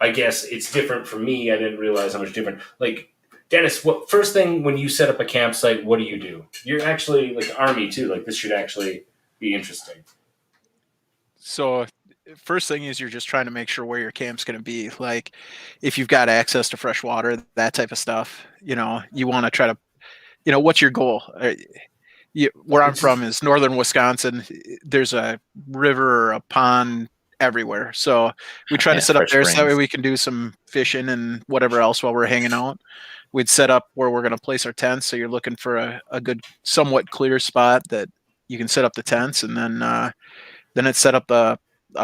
A: I guess it's different for me. I didn't realize how much different. Like, Dennis, what first thing when you set up a campsite, what do? You're actually, like, Army too. Like, this should actually be interesting.
D: So first thing is you're just trying to make sure where your camp's going to be. Like, if you've got access to fresh water, that type of stuff, you want to try to, what's your goal? Where I'm from is northern Wisconsin. There's a river or a pond everywhere. So we try to set up there so that way we can do some fishing and whatever else while we're hanging out. We'd set up where we're going to place our tents. So you're looking for a good, somewhat clear spot that you can set up the tents, and then it's set up a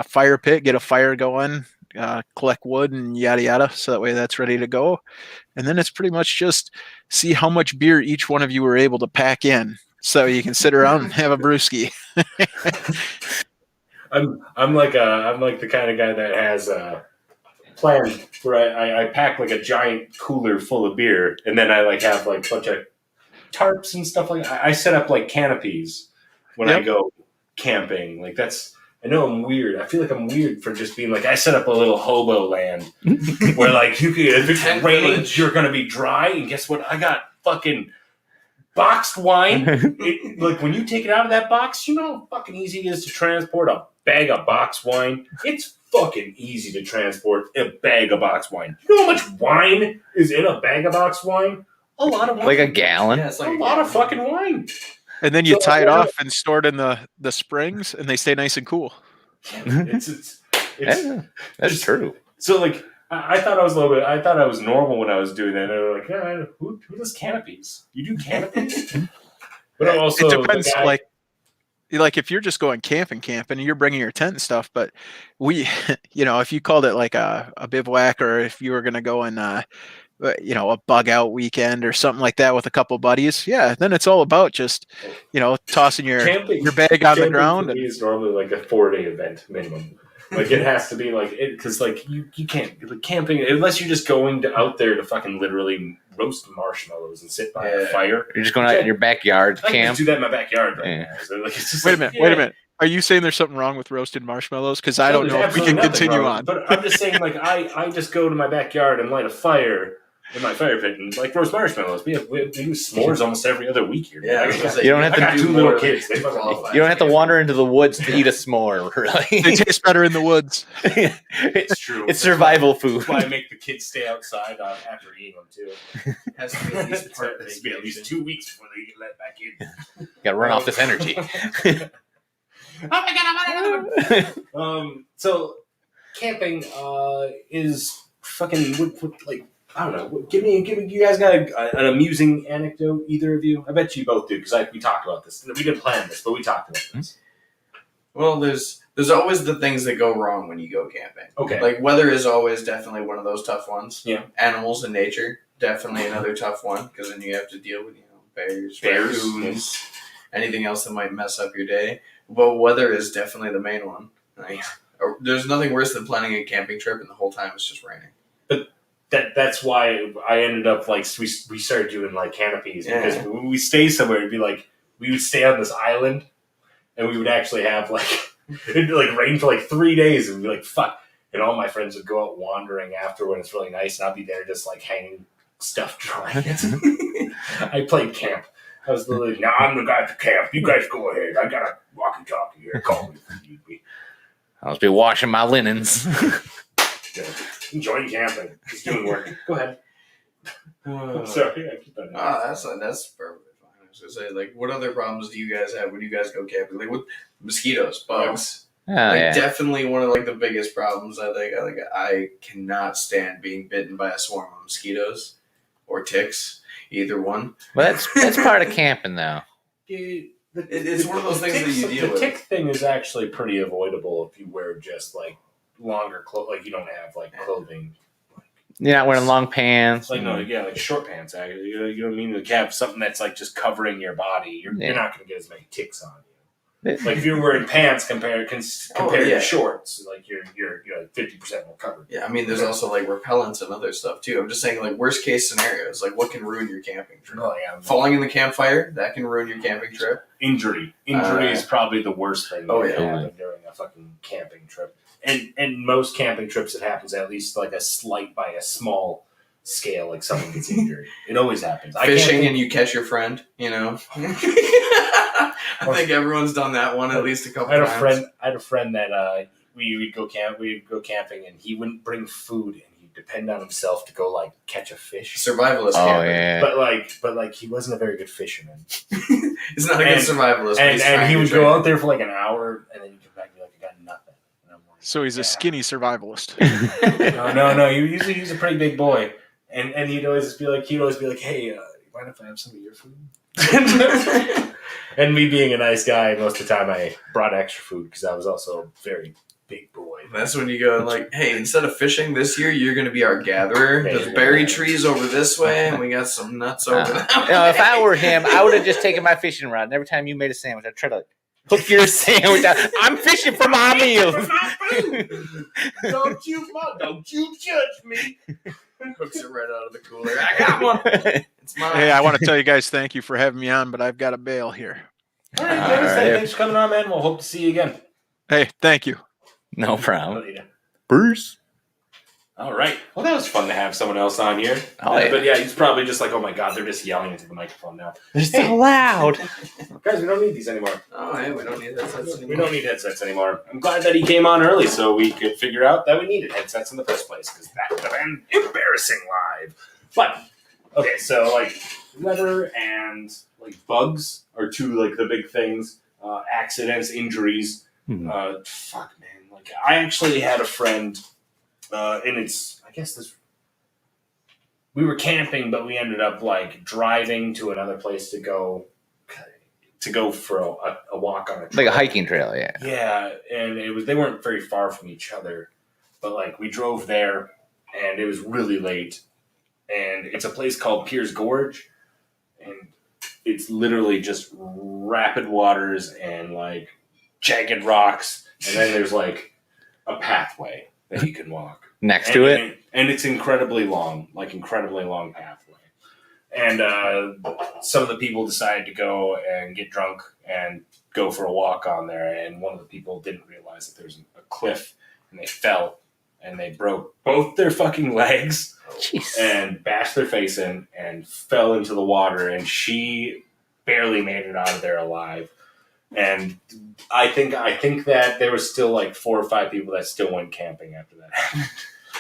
D: fire pit, get a fire going, collect wood and yada yada. So that way that's ready to go. And then it's pretty much just see how much beer each one of you were able to pack in, so you can sit around and have a brewski.
A: I'm like the kind of guy that has a plan where I pack, like, a giant cooler full of beer, and then I, like, have, like, a bunch of tarps and stuff like that. I set up, like, canopies when I go camping. Like, I know I'm weird. I feel like I'm weird for just being like, I set up a little hobo land where, like, if it's raining, you're going to be dry. And guess what? I got fucking Boxed wine, like when you take it out of that box, you know how fucking easy it is to transport a bag of boxed wine? It's fucking easy to transport a bag of boxed wine. You know how much wine is in a bag of boxed wine? A lot of wine.
B: Like a gallon?
C: Yeah, it's like
A: a lot of fucking wine.
D: And then you tie it off and store it in the springs, and they stay nice and cool.
A: It's
B: that's true.
A: So like I thought I was a little bit. I thought I was normal when I was doing that. And they were like, yeah, who does canopies? You do canopies? But I'm also
D: it depends. Like if you're just going camping, and you're bringing your tent and stuff. But we, if you called it like a bivouac, or if you were going to go in, a bug out weekend or something like that with a couple buddies, yeah, then it's all about just, tossing your bag on the ground.
A: For me is normally like a 4-day event minimum. Like it has to be like it because like you can't like camping unless you're just going out there to fucking literally roast marshmallows and sit by a fire.
B: You're just going out in your backyard to
A: I can
B: camp.
A: just do that in my backyard right now. So like, it's just
D: wait a minute. Are you saying there's something wrong with roasted marshmallows? Because I don't know if we can continue on.
A: But I'm just saying, like I just go to my backyard and light a fire in my fire pit and like roast marshmallows. We do s'mores almost every other week here.
C: Yeah,
B: you don't have to
A: do 2 little kids. You
B: don't have to wander into the woods to eat a s'more. Really.
D: They taste better in the woods.
A: It's true.
B: It's survival food.
A: That's why I make the kids stay outside after eating them too.
C: It has to be at least part of
A: It has to be at least 2 weeks before they get let back in.
B: Got to run off this energy.
A: Oh my god, I want another one. So camping is fucking like I don't know. Give me. You guys got an amusing anecdote? Either of you? I bet you both do because we talked about this. We didn't plan this, but we talked about this.
C: Well, there's always the things that go wrong when you go camping.
A: Okay.
C: Like weather is always definitely one of those tough ones.
A: Yeah.
C: Animals and nature definitely another tough one because then you have to deal with bears, raccoons, anything else that might mess up your day. But weather is definitely the main one. Like, there's nothing worse than planning a camping trip and the whole time it's just raining.
A: But that's why I ended up like we started doing like canopies because when we stay somewhere, it'd be like we would stay on this island and we would actually have like it'd be like rain for like 3 days and we'd be like fuck, and all my friends would go out wandering after when it's really nice and I'd be there just like hanging stuff dry. I played camp. I was literally I'm the guy for camp. You guys go ahead. I got a walkie-talkie here. Call me if you need me.
B: I'll just be washing my linens.
A: Yeah. Enjoying camping. Just doing work. Go ahead. I'm sorry. I keep that.
C: That's perfectly fine. I was gonna say, like, what other problems do you guys have when you guys go camping? Like with mosquitoes, bugs. Definitely one of like the biggest problems. I think I cannot stand being bitten by a swarm of mosquitoes or ticks. Either one.
B: Well, that's part of camping, though.
C: It's one of those things that you deal with.
A: The tick thing is actually pretty avoidable if you wear just like longer clothes. Like you don't have like clothing.
B: You're not wearing long pants.
A: Like like short pants. Actually, you know what I mean. Like have something that's like just covering your body. You're not going to get as many ticks on you. Like if you're wearing pants compared to shorts, like you're like 50% more covered.
C: Yeah, I mean, there's also like repellents and other stuff too. I'm just saying, like worst case scenarios, like what can ruin your camping trip?
A: Oh, yeah.
C: Falling in the campfire, that can ruin your camping trip.
A: Injury is probably the worst thing. During a fucking camping trip, and most camping trips it happens at least like by a small scale, like someone gets injured. It always happens.
C: Fishing and you catch your friend, I think everyone's done that one at least a couple times.
A: I had a friend that we'd go camping and he wouldn't bring food and he'd depend on himself to go like catch a fish.
C: Survivalist
B: camping. Yeah.
A: But like he wasn't a very good fisherman.
C: He's not a good survivalist.
A: And he would go out there for like an hour and then he'd come back and be like, I got nothing. And I'm like,
D: so he's a skinny survivalist.
A: No. He's a pretty big boy. And he'd always be like, hey, mind if I have some of your food? And me being a nice guy, most of the time I brought extra food because I was also a very big boy.
C: That's when you go like, hey, instead of fishing this year, you're going to be our gatherer. There's berry trees over this way, and we got some nuts over there.
B: If I were him, I would have just taken my fishing rod, and every time you made a sandwich, I'd try to hook your sandwich out. I'm fishing for my meals.
A: Don't you judge me.
C: Hooks it right out of the cooler. I got one. It's mine.
D: Hey, I want to tell you guys thank you for having me on, but I've got a bail here.
A: All right, guys. Thanks for coming on, man. We'll hope to see you again.
D: Hey, thank you.
B: No problem. Bruce.
A: All right. Well, that was fun to have someone else on here.
B: Oh, yeah.
A: But yeah, he's probably just like, oh my God, they're just yelling into the microphone now.
B: They're so loud.
A: Guys, we don't need these anymore.
C: Oh, hey, we don't need headsets anymore.
A: We don't need headsets anymore. I'm glad that he came on early so we could figure out that we needed headsets in the first place because that would have been embarrassing live. But, okay, so like weather and like bugs are two like the big things. Accidents, injuries. Fuck, man. Like I actually had a friend, and I guess we were camping, but we ended up like driving to another place to go for a walk on a trail.
B: Like a hiking trail, yeah.
A: Yeah, and they weren't very far from each other, but like we drove there, and it was really late, and it's a place called Pierce Gorge, and it's literally just rapid waters and like jagged rocks, and then there's like a pathway that you can walk
B: next to it,
A: and it's incredibly long pathway. And some of the people decided to go and get drunk and go for a walk on there, and one of the people didn't realize that there's a cliff, and they fell, and they broke both their fucking legs.
B: Jeez.
A: And bashed their face in and fell into the water, and she barely made it out of there alive. And I think that there was still like 4 or 5 people that still went camping after that happened.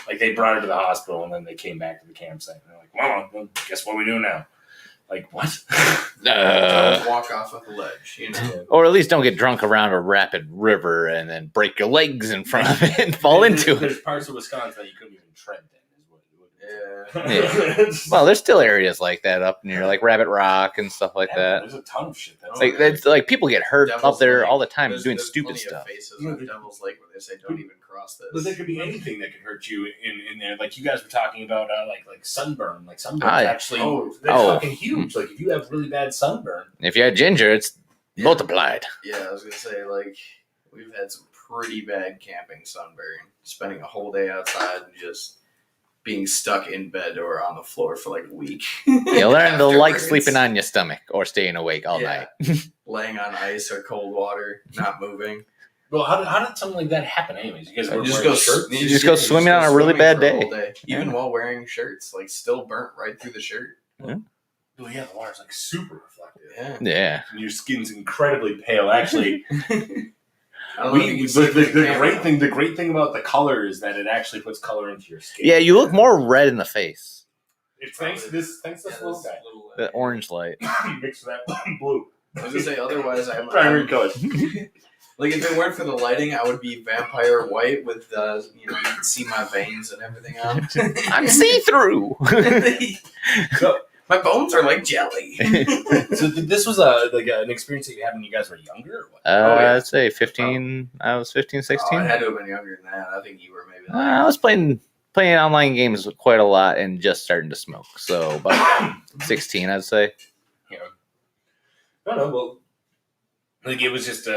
A: Like they brought her to the hospital, and then they came back to the campsite. And they're like, well, guess what we do now? Like, what?
C: Don't walk off of the ledge, you know.
B: Or at least don't get drunk around a rapid river and then break your legs in front of it and fall into it.
A: There's parts of Wisconsin that you couldn't even tread in.
B: Yeah. Well, there's still areas like that up near like Rabbit Rock and stuff like that.
A: There's a ton of shit.
B: That's like people get hurt up there all the time doing
C: there's
B: stupid
C: plenty
B: stuff.
C: Of faces of Devil's Lake where they say don't even cross this.
A: But there could be anything that could hurt you in there. Like you guys were talking about, like sunburn. Like sunburn's actually they're fucking huge. Like if you have really bad sunburn,
B: if you had ginger, it's multiplied.
C: Yeah, I was gonna say like we've had some pretty bad camping sunburn. Spending a whole day outside and just being stuck in bed or on the floor for like a week.
B: You learn to like sleeping on your stomach or staying awake all night.
C: Laying on ice or cold water, not moving.
A: Well, how did something like that happen anyways? You guys were
B: just
A: wearing shirts?
B: You just go swimming on a really bad day.
C: Even while wearing shirts, like still burnt right through the shirt.
B: Yeah.
A: Well, yeah, the water's like super reflective.
B: Yeah.
A: And your skin's incredibly pale. Actually, the great thing about the color is that it actually puts color into your skin.
B: Yeah, you look more red in the face.
A: It's thanks to this little guy.
B: The orange light.
A: Mixed with that blue.
C: I was gonna say otherwise I'm
A: primary color.
C: Like if it weren't for the lighting, I would be vampire white with you can see my veins and everything on.
B: I'm see-through.
A: So,
C: my bones are like jelly.
A: So this was an experience that you had when you guys were younger? Or what?
B: I'd say 15. I was 15, 16.
C: I had to have been younger than that. I think you were maybe.
B: I was playing online games quite a lot and just starting to smoke. So about 16, I'd say.
A: Yeah. No. Well, like it was just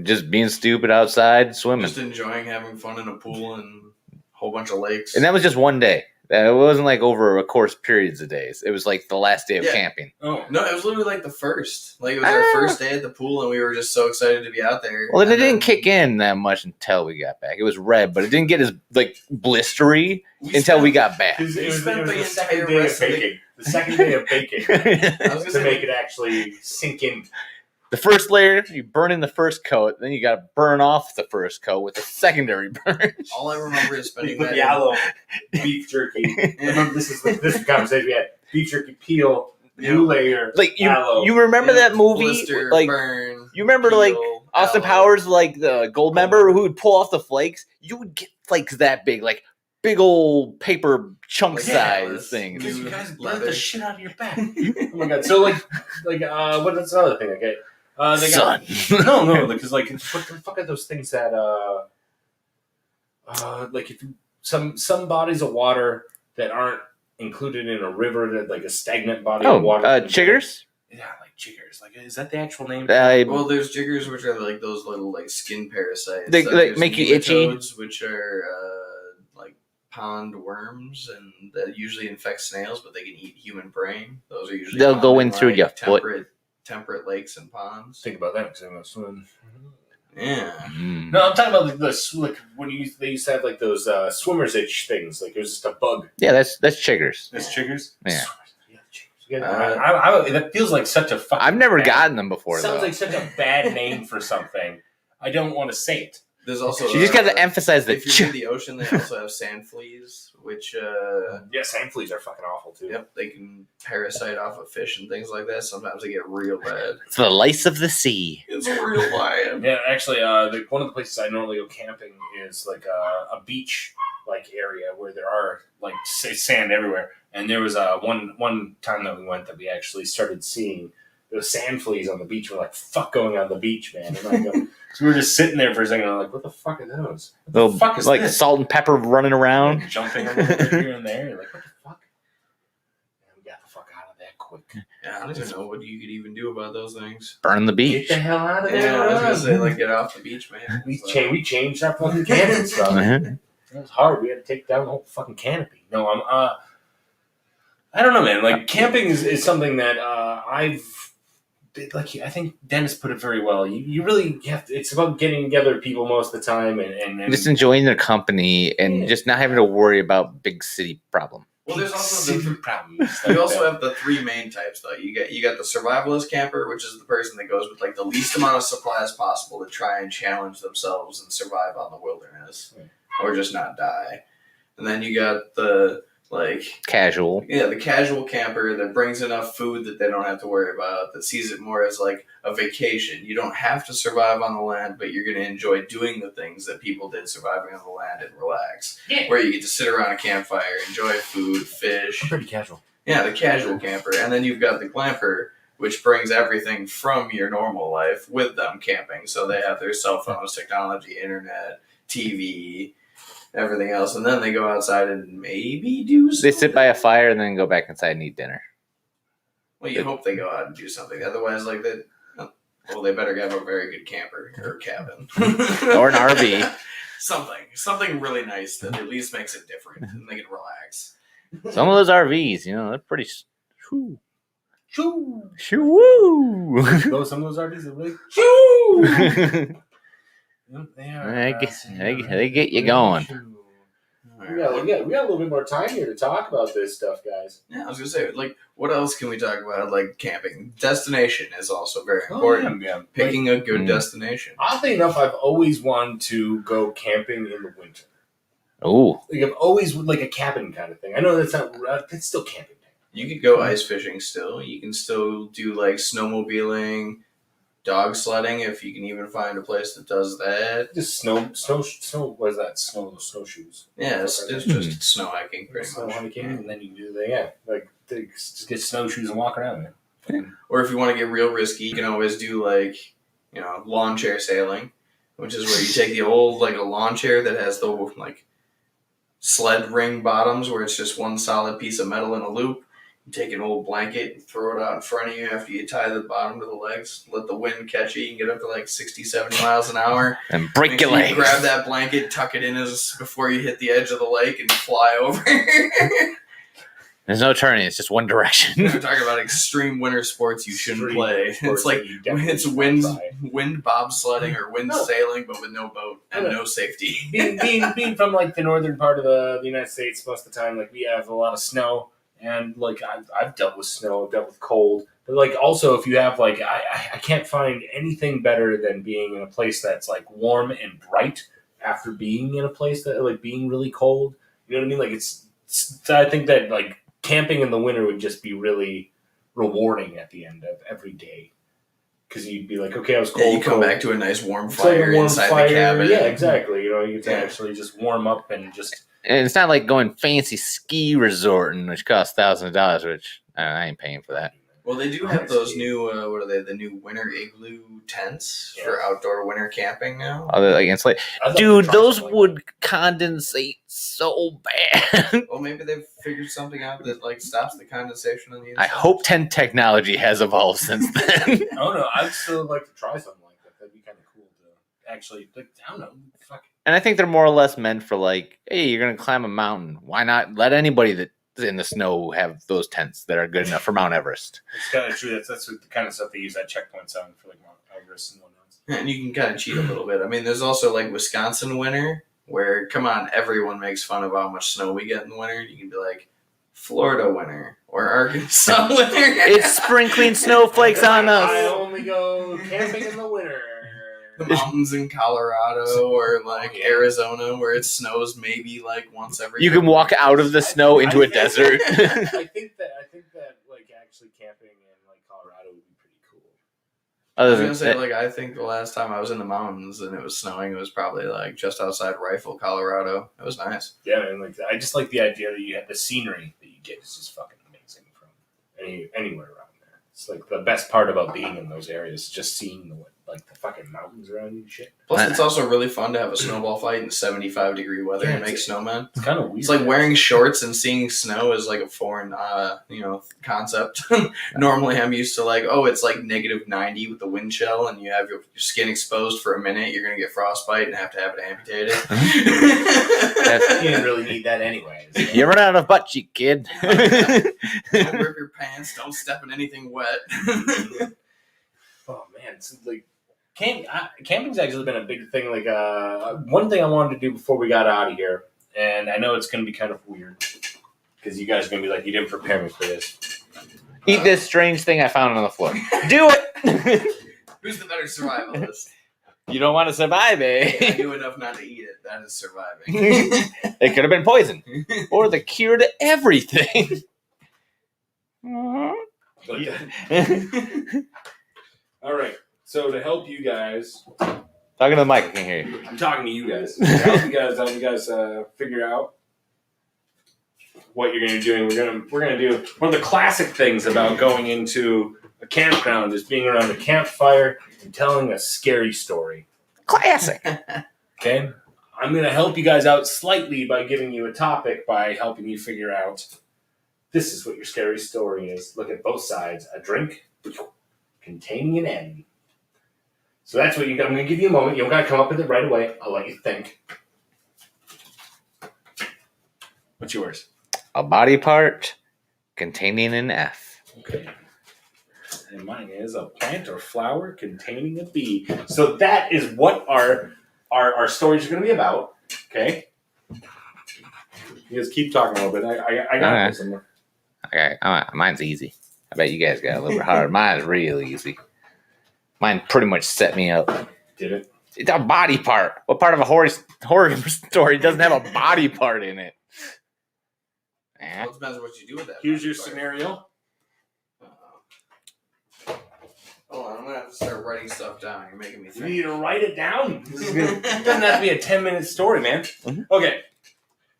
B: just being stupid outside swimming,
C: just enjoying having fun in a pool and a whole bunch of lakes.
B: And that was just one day. It wasn't like over a course periods of days. It was like the last day of camping.
C: Oh no, it was literally like the first. Like it was our first day at the pool, and we were just so excited to be out there.
B: Well, it didn't kick in that much until we got back. It was red, but it didn't get as like blistery until we got back.
A: It was the second day of baking. The second day of baking to make it actually sink in.
B: The first layer, you burn in the first coat, then you got to burn off the first coat with a secondary burn.
C: All I remember is spending
A: that yellow beef jerky. Remember, this conversation we had. Beef jerky peel, new layer,
B: like
A: yellow.
B: You remember that movie?
C: Blister,
B: like
C: burn,
B: you remember
C: peel,
B: like Austin Powers, like the gold member who would pull off the flakes? You would get flakes that big, like big old paper chunk size things.
A: Because you guys burnt the shit out of your back. Oh my god! So like what's another thing? Okay.
B: Sun.
A: No, because like what the fuck are those things that like if you, some bodies of water that aren't included in a river that like a stagnant body of water.
B: Chiggers?
A: Yeah, like jiggers. Like is that the actual name?
C: Well, there's jiggers, which are like those little like skin parasites.
B: They make you itchy.
C: Which are like pond worms, and that usually infect snails, but they can eat human prey. Those are usually
B: they'll go in through your foot.
C: Temperate lakes and ponds.
A: Think about that because I'm not swimming.
C: Yeah.
A: No, I'm talking about like when they used to have like those swimmer's itch things. Like it was just a bug.
B: Yeah, that's chiggers.
A: That's chiggers.
B: Yeah.
A: That feels like such a fucking.
B: I've never gotten them before.
A: Sounds
B: though.
A: like such a bad name for something. I don't want to say it.
C: There's also
B: You just got to emphasize that.
C: if you're in the ocean, they also have sand fleas, which
A: Sand fleas are fucking awful too.
C: yep, they can parasite off of fish and things like that. Sometimes they get real bad.
B: It's the lice of the sea.
C: It's real bad.
A: Yeah, actually, one of the places I normally go camping is like a beach like area where there are like sand everywhere. And there was one time that we went that we actually started seeing those sand fleas on the beach. We're like, "Fuck, going on the beach, man!" And I go, so we were just sitting there for a second. And I'm like, "What the fuck are those? What the fuck is
B: like
A: this?"
B: salt and pepper running around,
A: Like, jumping a little bit here and there. You're like, "What the fuck?" And we got the fuck out of that quick.
C: Yeah, I don't even know what you could even do about those things.
B: burn the beach.
A: Get the hell out of there!
C: Yeah, I was gonna say like get off the beach, man.
A: We changed our fucking canopy stuff. It was hard. We had to take down the whole fucking canopy. No, I don't know, man. Like camping is something that I've like. I think Dennis put it very well. You really have to. It's about getting together people most of the time and
B: Just enjoying their company and just not having to worry about big city problem.
C: Well, there's also the
A: problems.
C: you also have the three main types though. You got the survivalist camper, which is the person that goes with like the least amount of supplies possible to try and challenge themselves and survive on the wilderness, or just not die. And then you got the
B: Casual.
C: Yeah, the casual camper that brings enough food that they don't have to worry about, that sees it more as like a vacation. You don't have to survive on the land, but you're going to enjoy doing the things that people did surviving on the land and relax.
A: Yeah.
C: Where you get to sit around a campfire, enjoy food, fish.
A: Pretty casual.
C: Yeah, the casual camper. And then you've got the glamper, which brings everything from your normal life with them camping. So they have their cell phones, technology, internet, TV, everything else, and then they go outside and maybe do something.
B: They sit by a fire and then go back inside and eat dinner.
C: Well, you hope they go out and do something. Otherwise, like that, well, they better have a very good camper or cabin.
B: Or an RV.
C: Something really nice that at least makes it different and they can relax.
B: Some of those RVs, they're pretty... Shoo.
A: Shoo.
B: Shoo.
A: Some of those RVs are really shoo.
B: They get you going.
A: We got a little bit more time here to talk about this stuff, guys.
C: Yeah, I was gonna say, like, what else can we talk about? Like camping. Destination is also very important.
A: Yeah.
C: Picking a good destination.
A: Oddly enough, I've always wanted to go camping in the winter.
B: Oh,
A: Like I've always like a cabin kind of thing. I know that's still camping.
C: You could go ice fishing still. You can still do like snowmobiling, dog sledding if you can even find a place that does that.
A: Just snow. What is that? Snowshoes.
C: Yeah, it's just snow hiking pretty
A: Snow
C: much.
A: hiking, and then you can do just get snowshoes and walk around, man.
C: Or if you want to get real risky, you can always do like, lawn chair sailing, which is where you take the old like a lawn chair that has the like sled ring bottoms where it's just one solid piece of metal in a loop. You take an old blanket and throw it out in front of you after you tie the bottom to the legs. Let the wind catch you. You can get up to like 60, 70 miles an hour.
B: and break your legs.
C: Grab that blanket, tuck it in before you hit the edge of the lake and fly over.
B: There's no turning. It's just one direction.
C: We're talking about extreme winter sports you shouldn't play. It's like it's wind bobsledding or wind sailing, but with no boat and no safety.
A: being from like the northern part of the United States, most of the time, like we have a lot of snow. And like I've dealt with snow, I've dealt with cold, but like also if you have like I can't find anything better than being in a place that's like warm and bright after being in a place that like being really cold. You know what I mean? Like it's I think that like camping in the winter would just be really rewarding at the end of every day because you'd be like, okay, I was cold.
C: Yeah, you come back to a nice warm fire inside the cabin.
A: Yeah, exactly. You get to actually just warm up and just.
B: And it's not like going fancy ski resorting, which costs thousands of dollars, which I ain't paying for that.
C: Well, they do have those new, what are they, the new winter igloo tents for outdoor winter camping now.
B: Oh, they're like insulate. Dude, those would condensate so bad.
C: Well, maybe they've figured something out that like stops the condensation on the inside.
B: I hope tent technology has evolved since then.
A: Oh, no, I'd still like to try something like that. That'd be kind of cool to actually, like, I don't know, fuck.
B: And I think they're more or less meant for like, hey, you're going to climb a mountain. Why not let anybody that's in the snow have those tents that are good enough for Mount Everest?
A: It's kind of true. That's the kind of stuff they use at checkpoints on for like Mount Everest and whatnot.
C: And you can kind of cheat a little bit. I mean, there's also like Wisconsin winter, where, come on, everyone makes fun of how much snow we get in the winter. You can be like, Florida winter or Arkansas winter.
B: It's sprinkling snowflakes on us.
A: I only go camping in the winter.
C: The mountains in Colorado or like Arizona, where it snows maybe like once every.
B: You can walk out of the snow into a desert.
A: I think that like actually camping in like Colorado would be pretty cool.
C: I was gonna say, like, I think the last time I was in the mountains and it was snowing, it was probably like just outside Rifle, Colorado. It was nice.
A: Yeah, and like I just like the idea that you have the scenery that you get is just fucking amazing from anywhere around there. It's like the best part about being in those areas, just seeing the fucking mountains around you and shit.
C: Plus, it's also really fun to have a snowball fight in 75-degree weather and make snowmen.
A: It's kind of weird.
C: It's like wearing shorts and seeing snow is like a foreign, concept. Normally, I'm used to like, oh, it's like -90 with the wind chill, and you have your skin exposed for a minute. You're gonna get frostbite and have to have it amputated.
A: You didn't really need that anyways.
B: You run out of butt cheek, kid.
C: Don't rip your pants. Don't step in anything wet.
A: Oh man, it's like camping's actually been a big thing. Like one thing I wanted to do before we got out of here, and I know it's going to be kind of weird because you guys are going to be like, you didn't prepare me for this.
B: Eat this strange thing I found on the floor. Do it.
C: Who's the better survivalist?
B: You don't want to survive, eh?
C: I do enough not to eat it. That is surviving.
B: It could have been poison or the cure to everything.
A: All right. So to help you guys,
B: Talking to the mic, I can't hear you.
A: I'm talking to you guys. To help you guys figure out what you're going to be doing. We're going to do one of the classic things about going into a campground is being around a campfire and telling a scary story.
B: Classic.
A: Okay? I'm going to help you guys out slightly by giving you a topic, by helping you figure out this is what your scary story is. Look at both sides. A drink containing an N. So that's what you got. I'm going to give you a moment. You don't got to come up with it right away. I'll let you think. What's yours?
B: A body part containing an F.
A: Okay. And mine is a plant or flower containing a bee. So that is what our stories are going to be about. Okay? You guys keep talking a little bit. I got this.
B: Okay, mine's easy. I bet you guys got a little bit harder. Mine's real easy. Mine pretty much set me up.
A: Did it?
B: It's a body part. What part of a horror story doesn't have a body part in it?
C: Well, it depends on what you do with that.
A: Here's your scenario.
C: Hold on, I'm going to have to start writing stuff down. You're making me
A: You
C: think.
A: need to write it down. It doesn't have to be a 10-minute story, man.
B: Mhm.
A: Okay.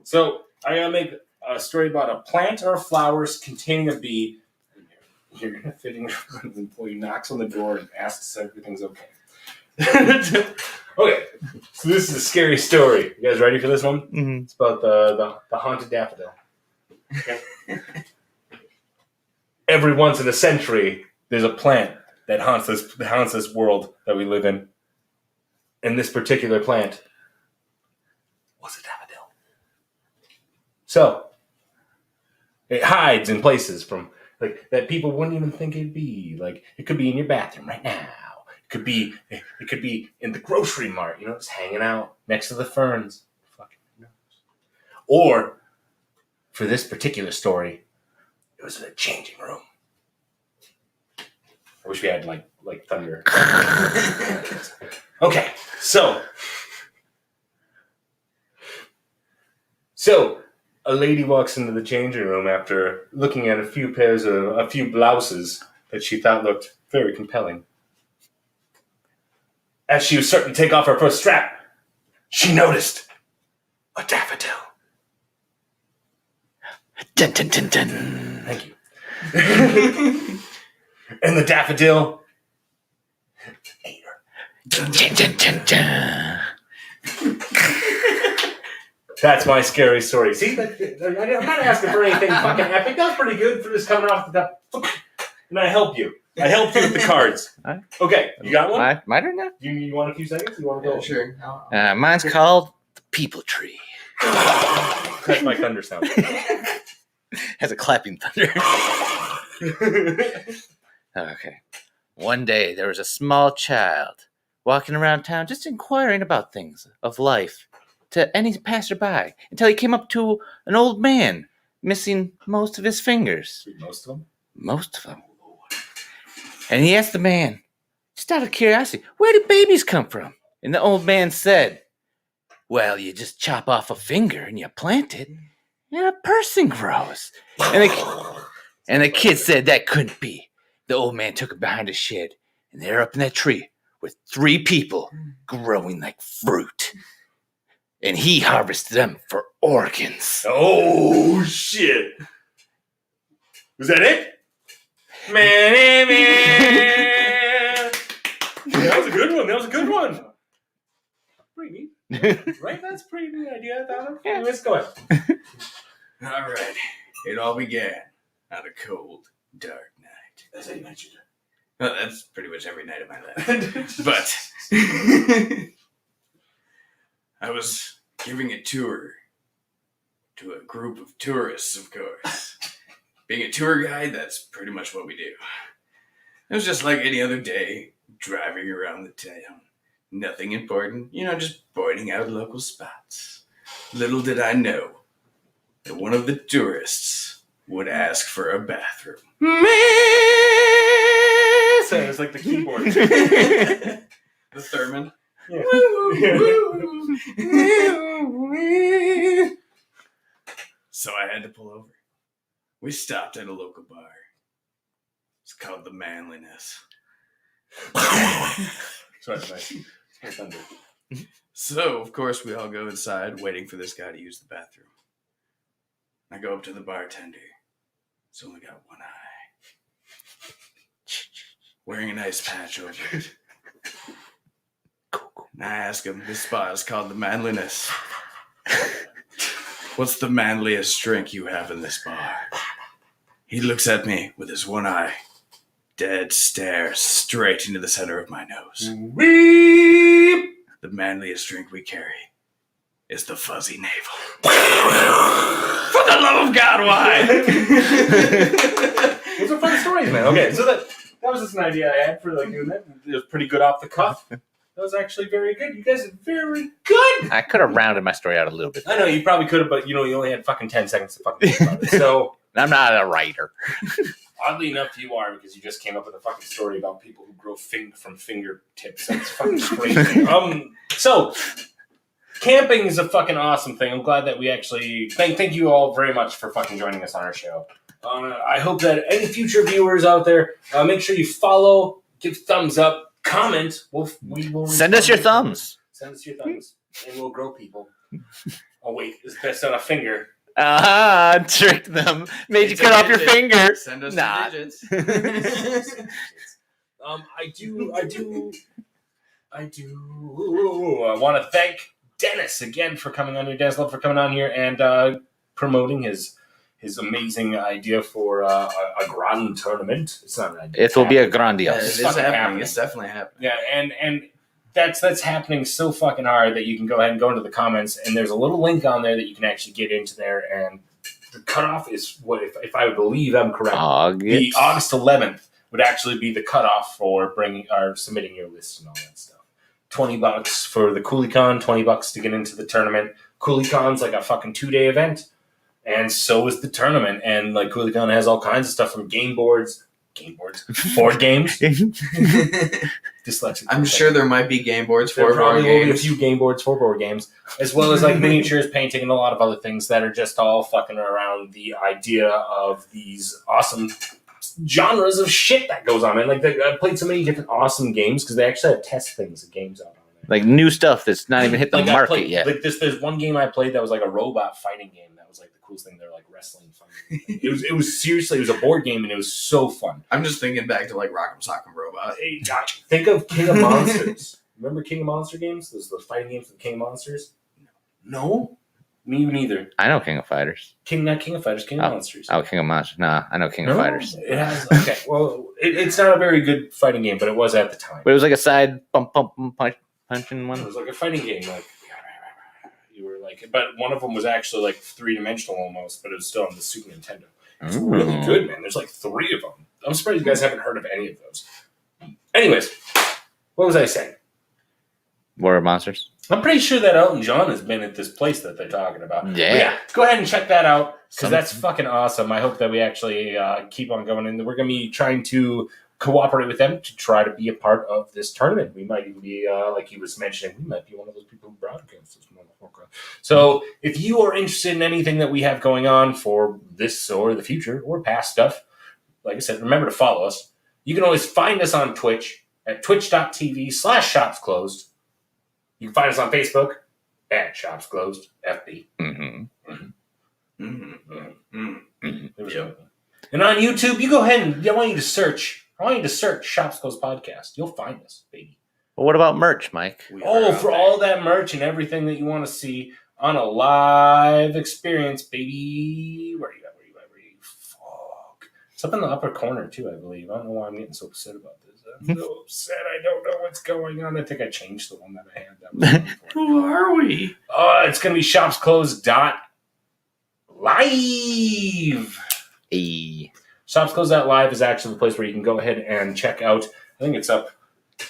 A: So I'm going to make a story about a plant or flowers containing a bee. You're going to fit in front of the employee, knocks on the door, and asks if everything's okay. Okay. So this is a scary story. You guys ready for this one?
B: Mm-hmm.
A: It's about the haunted daffodil. Okay. Every once in a century, there's a plant that haunts this world that we live in. And this particular plant was a daffodil. So it hides in places from like that people wouldn't even think it'd be. Like it could be in your bathroom right now. It could be in the grocery mart, just hanging out next to the ferns. Fucking knows. Or for this particular story, it was in a changing room. I wish we had like thunder. Okay, so a lady walks into the changing room after looking at a few blouses that she thought looked very compelling. As she was starting to take off her first strap, she noticed a daffodil.
B: Dun, dun, dun, dun.
A: Thank you. And the daffodil ate her.
B: Dun, dun, dun, dun.
A: That's my scary story. See, I'm not asking for anything fucking epic. That was pretty good for just coming off the top. And I help you. I helped you with the cards. Okay, you got one?
B: My turn now?
A: You want a few seconds? You want to go?
C: Yeah, sure.
B: Mine's called the People Tree.
A: That's my thunder sound.
B: Has a clapping thunder. Okay. One day there was a small child walking around town just inquiring about things of life to any passerby until he came up to an old man missing most of his fingers.
A: Most of them?
B: Most of them. And he asked the man, just out of curiosity, where do babies come from? And the old man said, well, you just chop off a finger and you plant it, and a person grows. And the kid said that couldn't be. The old man took it behind a shed, and they're up in that tree with 3 people growing like fruit. And he harvested them for organs.
A: Oh, shit. Was that it? Man. That was a good one. Pretty neat. Right? That's a pretty neat idea, Tyler.
B: Yeah.
A: Anyways, go ahead.
C: All right. It all began on a cold, dark night.
A: That's how you mentioned it.
C: Well, that's pretty much every night of my life. But I was giving a tour to a group of tourists, of course. Being a tour guide, that's pretty much what we do. It was just like any other day, driving around the town. Nothing important, just pointing out local spots. Little did I know that one of the tourists would ask for a bathroom.
A: So it was like the keyboard.
C: The theremin.
A: Yeah.
C: So I had to pull over. We stopped at a local bar. It's called The Manliness.
A: Sorry, nice. Thunder.
C: So, of course, we all go inside waiting for this guy to use the bathroom. I go up to the bartender. He's only got one eye. Wearing a nice patch over it. And I ask him, this bar is called The Manliness. What's the manliest drink you have in this bar? He looks at me with his one eye. Dead stare straight into the center of my nose.
A: Weep.
C: The manliest drink we carry is the fuzzy navel. For the love of God, why?
A: Those are fun stories, man. Okay, so that was just an idea I had for doing that. It was pretty good off the cuff. That was actually very good. You guys are very good.
B: I could have rounded my story out a little bit.
A: I know you probably could have, but you only had fucking 10 seconds to fucking think about it. So
B: I'm not a writer.
A: oddly enough, you are, because you just came up with a fucking story about people who grow from fingertips. That's fucking crazy. So camping is a fucking awesome thing. I'm glad that we actually thank you all very much for fucking joining us on our show. I hope that any future viewers out there, make sure you follow, give thumbs up, comment. We will
B: send us your thumbs.
A: Send us your thumbs, and we'll grow people. Oh wait, is best on a finger?
B: Tricked them. Made you cut off your finger.
C: Send us
B: Nah.
C: the digits.
A: I want to thank Dennis again for coming on here. Dennis, love for coming on here and promoting his amazing idea for a grand tournament. It's not an idea.
B: It will be a
C: Yeah,
B: grandiose.
C: it is happening. It's definitely happening.
A: Yeah, and that's happening so fucking hard that you can go ahead and go into the comments, and there's a little link on there that you can actually get into there, and the cutoff is what, if I believe I'm correct, the August 11th would actually be the cutoff for submitting your list and all that stuff. $20 for the CoolieCon, $20 to get into the tournament. CoolieCon's like a fucking 2-day event, and so is the tournament. And like CoolieCon has all kinds of stuff from board games. Dyslexic.
C: I'm sure there might be game boards
A: There
C: for
A: probably
C: board
A: will be a
C: games.
A: few game boards for board games, as well as like miniatures, painting, and a lot of other things that are just all fucking around the idea of these awesome genres of shit that goes on. And like I've played so many different awesome games because they actually have test things of games out on there.
B: Like new stuff that's not even hit the
A: Like
B: market yet.
A: Like there's one game I played that was like a robot fighting game. That was like the coolest thing. They're like wrestling fun. It was seriously, it was a board game and it was so fun.
C: I'm just thinking back to like Rock'em Sock'em Robot.
A: Hey, think of King of Monsters. Remember King of Monster games? Those fighting games from King of Monsters? No? Me neither.
B: I know King of Fighters.
A: Not King of Fighters, King of Monsters.
B: Oh, King of Monsters. Nah, I know King of Fighters.
A: It has, okay, well, it's not a very good fighting game, but it was at the time.
B: But it was like a side punching
A: It
B: one.
A: was like a fighting game, like you were like, but one of them was actually like 3-dimensional almost, but it was still on the Super Nintendo. It's really good, man. There's like 3 of them. I'm surprised you guys haven't heard of any of those. Anyways, what was I saying?
B: War of Monsters.
A: I'm pretty sure that Elton John has been at this place that they're talking about.
B: Yeah.
A: Go ahead and check that out because that's fucking awesome. I hope that we actually keep on going, and we're going to be trying to cooperate with them to try to be a part of this tournament. We might even be, like he was mentioning, we might be one of those people who broadcast this motherfucker. So if you are interested in anything that we have going on for this or the future or past stuff, like I said, remember to follow us. You can always find us on Twitch at twitch.tv/shopsclosed. You can find us on Facebook at shopsclosed, FB. Yep. And on YouTube, you go ahead and I want you to search Shops Closed Podcast. You'll find us, baby.
B: Well, what about merch, Mike?
A: For all that merch and everything that you want to see on a live experience, baby. Where are you at? Fuck. It's up in the upper corner, too, I believe. I don't know why I'm getting so upset about this. I'm so upset. I don't know what's going on. I think I changed the one that I had. That was
C: Who are we?
A: It's going to be shopsclosed.live. Shopsclosed.live is actually the place where you can go ahead and check out. I think it's up.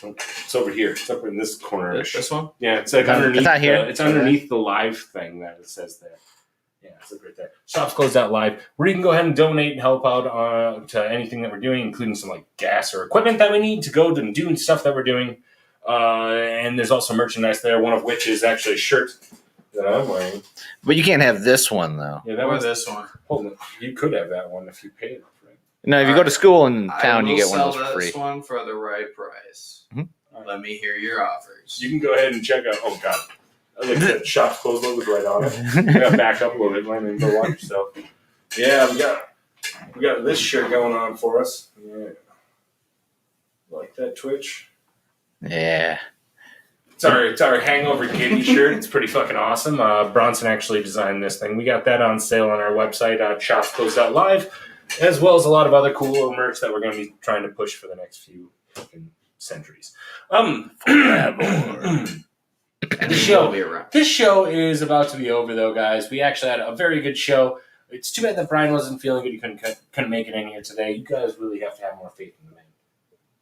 A: It's over here. It's up in this corner.
C: This one?
A: Yeah, it's like underneath.
B: It's not here.
A: It's underneath the live thing that it says there. Yeah, it's like right there. Shopsclosed.live, where you can go ahead and donate and help out to anything that we're doing, including some like gas or equipment that we need to go to do stuff that we're doing. And there's also merchandise there. One of which is actually a shirt that I'm wearing.
B: But you can't have this one, though.
A: Yeah, that
C: Or
A: was
C: this one.
A: Hold on. You could have that one if you paid it.
B: No, if you go to school in town, you get one of those
C: for
B: for free.
C: this one for the right price.
B: Mm-hmm.
C: Let me hear your offers.
A: You can go ahead and check out. Oh God, I like that Shop's Closed logo right on it. I got to back up a little bit. Let me go watch yourself. Yeah, we got this shirt going on for us. Yeah, like that Twitch.
B: Yeah.
A: It's our hangover kitty shirt. It's pretty fucking awesome. Bronson actually designed this thing. We got that on sale on our website at shopsclosed.live, as well as a lot of other cool merch that we're going to be trying to push for the next few fucking centuries. This show is about to be over, though, guys. We actually had a very good show. It's too bad that Brian wasn't feeling good. He couldn't make it in here today. You guys really have to have more faith in the man.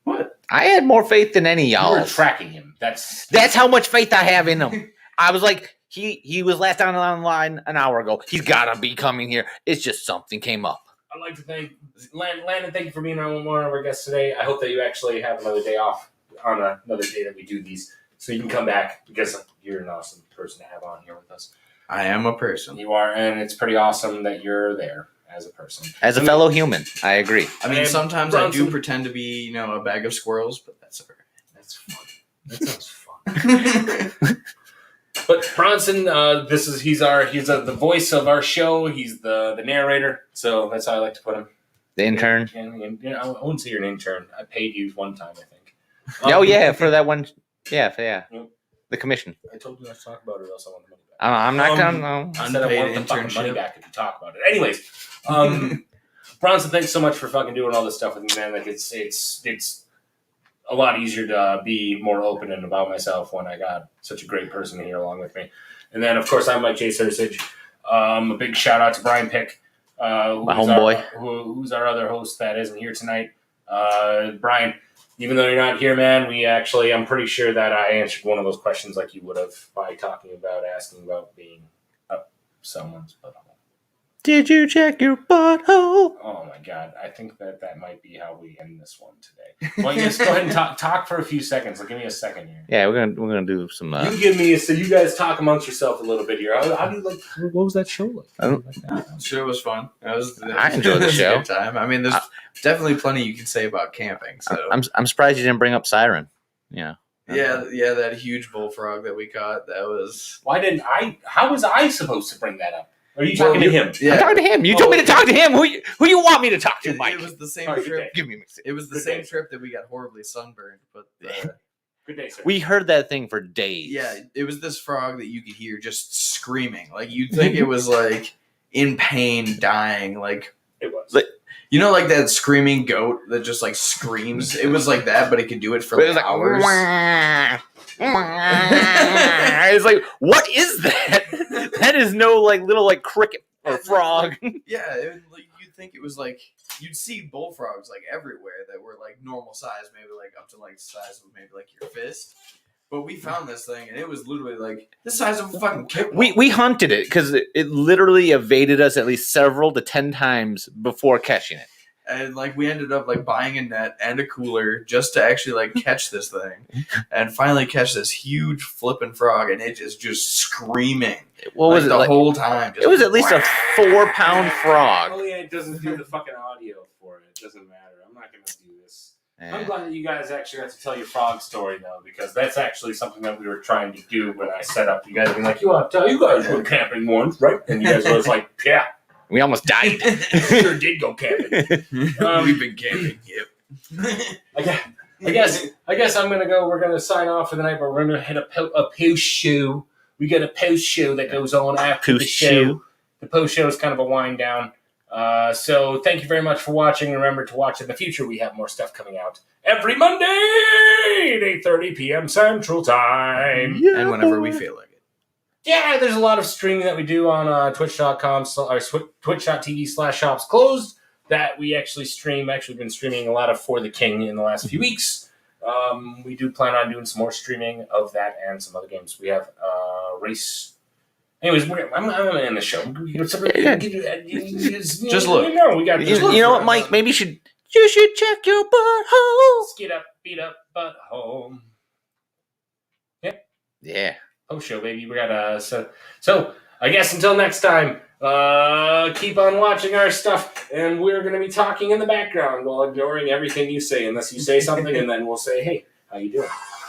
B: What? I had more faith than any y'all.
A: You were tracking him. That's
B: how much faith I have in him. I was like, he was last down the line an hour ago. He's got to be coming here. It's just something came up.
A: I'd like to thank Landon. Thank you for being one of our guests today. I hope that you actually have another day off on another day that we do these, so you can come back because you're an awesome person to have on here with us.
C: I am a person.
A: You are, and it's pretty awesome that you're there as a person.
B: As a fellow human, I agree.
C: I mean, sometimes Bronson, I do pretend to be, a bag of squirrels, but that's all right.
A: That's fun. That sounds fun. But Bronson, he's the voice of our show. He's the narrator, so that's how I like to put him.
B: The intern.
A: And I wouldn't say you're an intern. I paid you one time, I think.
B: For that one. Yeah. The commission.
A: I told you not to talk about it, or else I want the money back.
B: I'm not gonna.
A: I said I want the fucking money back if you talk about it. Anyways, Bronson, thanks so much for fucking doing all this stuff with me, man. Like it's a lot easier to be more open and about myself when I got such a great person here along with me. And then, of course, I'm Mike J. Sursage. A big shout out to Brian Pick,
B: my homeboy,
A: who's our other host that isn't here tonight. Brian, even though you're not here, man, I'm pretty sure that I answered one of those questions like you would have by asking about being up someone's butthole.
B: Did you check your butthole?
A: Oh my God, I think that might be how we end this one today. Well, yes, go ahead and talk for a few seconds. Give me a second here.
B: Yeah, we're gonna do some.
A: You give me so you guys talk amongst yourself a little bit here. How do you like? What was that show like?
C: The show was fun.
B: I enjoyed the show.
C: A good time. I mean, there's definitely plenty you can say about camping. So
B: I'm surprised you didn't bring up Siren. Yeah.
C: Yeah, that huge bullfrog that we caught. That was.
A: Why didn't I? How was I supposed to bring that up? Are you talking to him?
B: Yeah. I'm talking to him. You told me to talk to him. Who you want me to talk to, Mike?
C: It was the same trip.
B: Give me a mistake.
C: It was the same trip that we got horribly sunburned. But
A: good day, sir.
B: We heard that thing for days.
C: Yeah, it was this frog that you could hear just screaming. Like you'd think it was like in pain, dying. Like
A: it was.
C: Like that screaming goat that just like screams. It was like that, but it could do it for hours.
B: It's like, what is that? That is no little cricket or frog.
C: Yeah, you'd think it was you'd see bullfrogs everywhere that were normal size, maybe up to the size of maybe your fist. But we found this thing, and it was literally like the size of a fucking kickball.
B: We hunted it because it literally evaded us at least several to 10 times before catching it.
C: And like we ended up like buying a net and a cooler just to actually like catch this thing, and finally catch this huge flipping frog, and it is just screaming.
B: What was it
C: the
B: like,
C: whole time?
B: It was at least a 4-pound frog.
A: Oh yeah, it doesn't do the fucking audio for it. It doesn't matter. I'm not gonna do this. I'm glad that you guys actually got to tell your frog story though, because that's actually something that we were trying to do when I set up. You guys being like, you want to tell you guys were camping once, right? And you guys were like, yeah.
B: We almost died.
A: Sure did go camping.
C: We've been camping. Yep.
A: I guess I'm gonna go. We're gonna sign off for the night, but we're gonna hit a post show. We got a post show that goes on after the show. The post show is kind of a wind down. So thank you very much for watching. Remember to watch in the future. We have more stuff coming out every Monday at 8:30 p.m. Central Time.
B: Yeah.
C: And whenever we feel like it.
A: Yeah, there's a lot of streaming that we do on twitch.com or twitch.tv/shopsclosed that we actually stream. Actually, been streaming a lot of For the King in the last few weeks. We do plan on doing some more streaming of that and some other games. We have race. Anyways, I'm going to end the show.
C: Just look.
A: We got.
B: You know what, Mike? Maybe you should check your butthole.
A: Skid up, beat up, butthole.
B: Yeah.
A: Post show, baby. We got so I guess until next time, keep on watching our stuff, and we're going to be talking in the background while ignoring everything you say, unless you say something, and then we'll say, "Hey, how you doing?"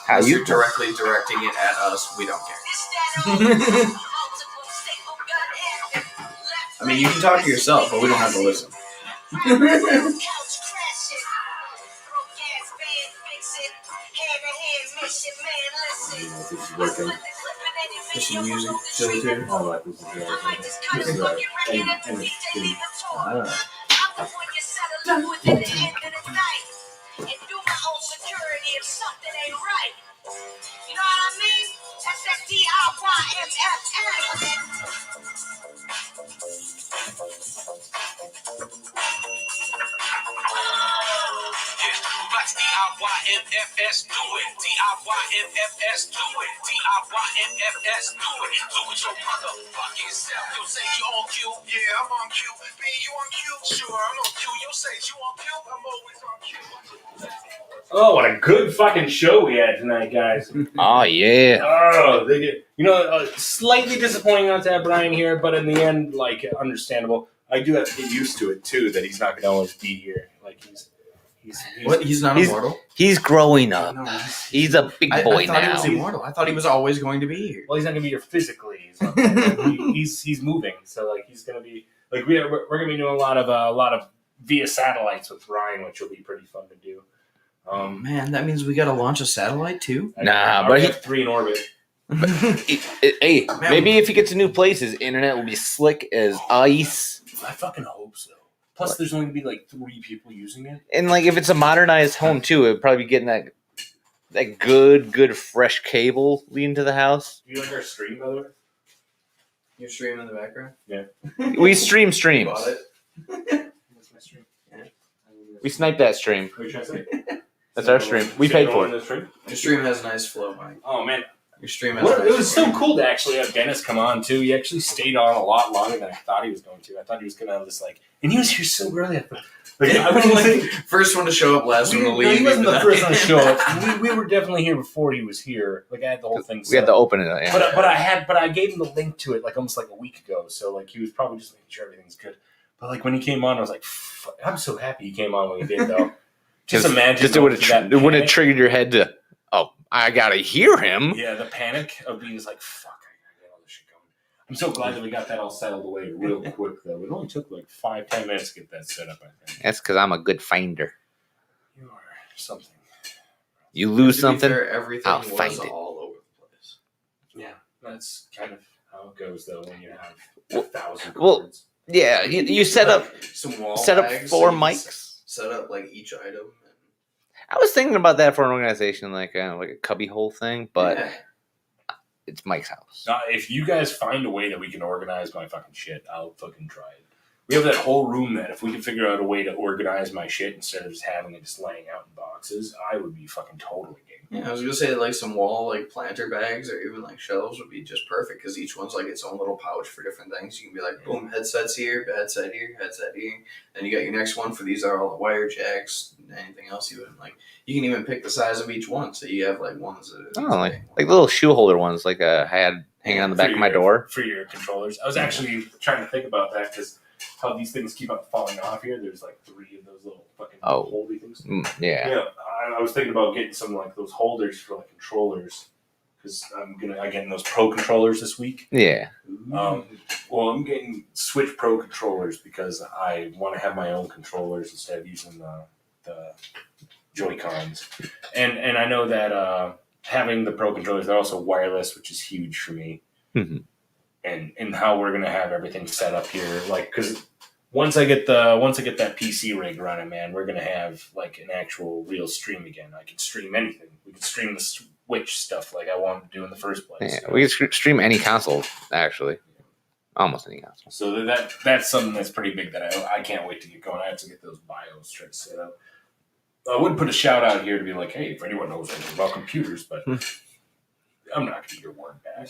C: Unless you're directly directing it at us, we don't care. I mean, you can talk to yourself, but we don't have to listen.
A: This is working.
C: There's some music shows here.
A: All right, this is
E: D-I-Y-M-F-S, do it. D-I-Y-M-F-S, do it. D-I-Y-M-F-S, do it. Do it your motherfucking self. You'll say you on cue. Yeah, I'm on cue. B, you on cue? Sure, I'm on cue. You'll say you on cue. I'm always on cue.
A: Oh, what a good fucking show we had tonight, guys.
B: Oh, yeah.
A: Oh, slightly disappointing not to have Brian here, but in the end, like, understandable. I do have to get used to it, too, that he's not going to always be here. Like,
C: He's not immortal?
B: He's growing up.
A: No,
B: He's a big boy
C: I thought
B: now.
C: he was immortal. I thought he was always going to be here.
A: Well, he's not going to be here physically. He's moving, so like he's going to be like we're going to be doing a lot of via satellites with Ryan, which will be pretty fun to do.
C: Man, that means we got to launch a satellite too.
B: Nah,
A: but
B: but
A: he
B: he,
A: have 3 in orbit.
B: hey, maybe if he gets a new place, his internet will be slick as ice.
A: I fucking hope so. Plus, there's only going to be like 3 people using it.
B: And like, if it's a modernized home too, it'd probably be getting that good fresh cable leading to the house.
A: You like our stream, by the way?
C: You stream in the background?
A: Yeah.
B: We streams.
C: Bought it.
A: That's my stream.
C: Yeah.
B: We sniped that stream.
A: What are you trying to say?
B: That's our stream. We paid for it.
C: Your stream has a nice flow, Mike.
A: Oh man,
C: Your stream has.
A: it was so cool to actually have Dennis come on too. He actually stayed on a lot longer than I thought he was going to. I thought he was going to just like, and he was here so early. Like, I was like,
C: First one to show up, last one to leave.
A: he wasn't the
C: even
A: first
C: that.
A: one to show up. We were definitely here before he was here. Like I had the whole thing.
B: We had to open it. Yeah.
A: But I gave him the link to it like almost like a week ago. So like he was probably just making sure everything's good. But like when he came on, I was like, I'm so happy he came on when he did though. Just imagine.
B: Just it would have triggered your head to, oh, I gotta hear him.
A: Yeah, the panic of being just like, fuck, I gotta get all this shit going. I'm so glad that we got that all settled away real quick though. It only took like 5-10 minutes to get that set up, I think.
B: That's because I'm a good finder.
A: You are something.
B: You lose
C: To be
B: something,
C: fair, everything
B: I'll
C: was
B: find it.
C: all over the place.
A: Yeah, that's kind of how it goes though when you have
B: Well-
A: 1,000
B: well,
A: cards.
B: yeah. You set up
C: Some wall
B: 4
C: bags, so you can
B: mics.
C: Set up like each item.
B: I was thinking about that for an organization like a cubby hole thing, but
C: Yeah.
B: it's Mike's house.
A: If you guys find a way that we can organize my fucking shit, I'll fucking try it. We have that whole room that if we can figure out a way to organize my shit instead of just having it just laying out in boxes, I would be fucking totally game.
C: Yeah, I was gonna say like some wall like planter bags or even like shelves would be just perfect because each one's like its own little pouch for different things. You can be like, boom, headsets here, headset here, headset here. Then you got your next one for these are all the wire jacks. Anything else you would like? You can even pick the size of each one, so you have like ones that are
B: like little shoe holder ones, like I had hanging on the back of my door
A: for your controllers. I was actually trying to think about that because how these things keep on falling off here. There's like 3 of those little fucking holdy things.
B: Yeah.
A: I was thinking about getting some like those holders for like controllers because I'm getting those Pro controllers this week.
B: Yeah.
A: Well, I'm getting Switch Pro controllers because I want to have my own controllers instead of using the Joy-Cons. And I know that having the Pro controllers, they're also wireless, which is huge for me.
B: Mm-hmm.
A: And how we're gonna have everything set up here, like, because once I get that PC rig running, man, we're gonna have like an actual real stream again. I can stream anything. We can stream the Switch stuff like I wanted to do in the first place.
B: Yeah, we can stream any console, actually. Almost any console.
A: So that's something that's pretty big that I can't wait to get going. I have to get those BIOS tried set up. I would put a shout out here to be like, hey, if anyone knows anything about computers, but I'm not going to get your word back.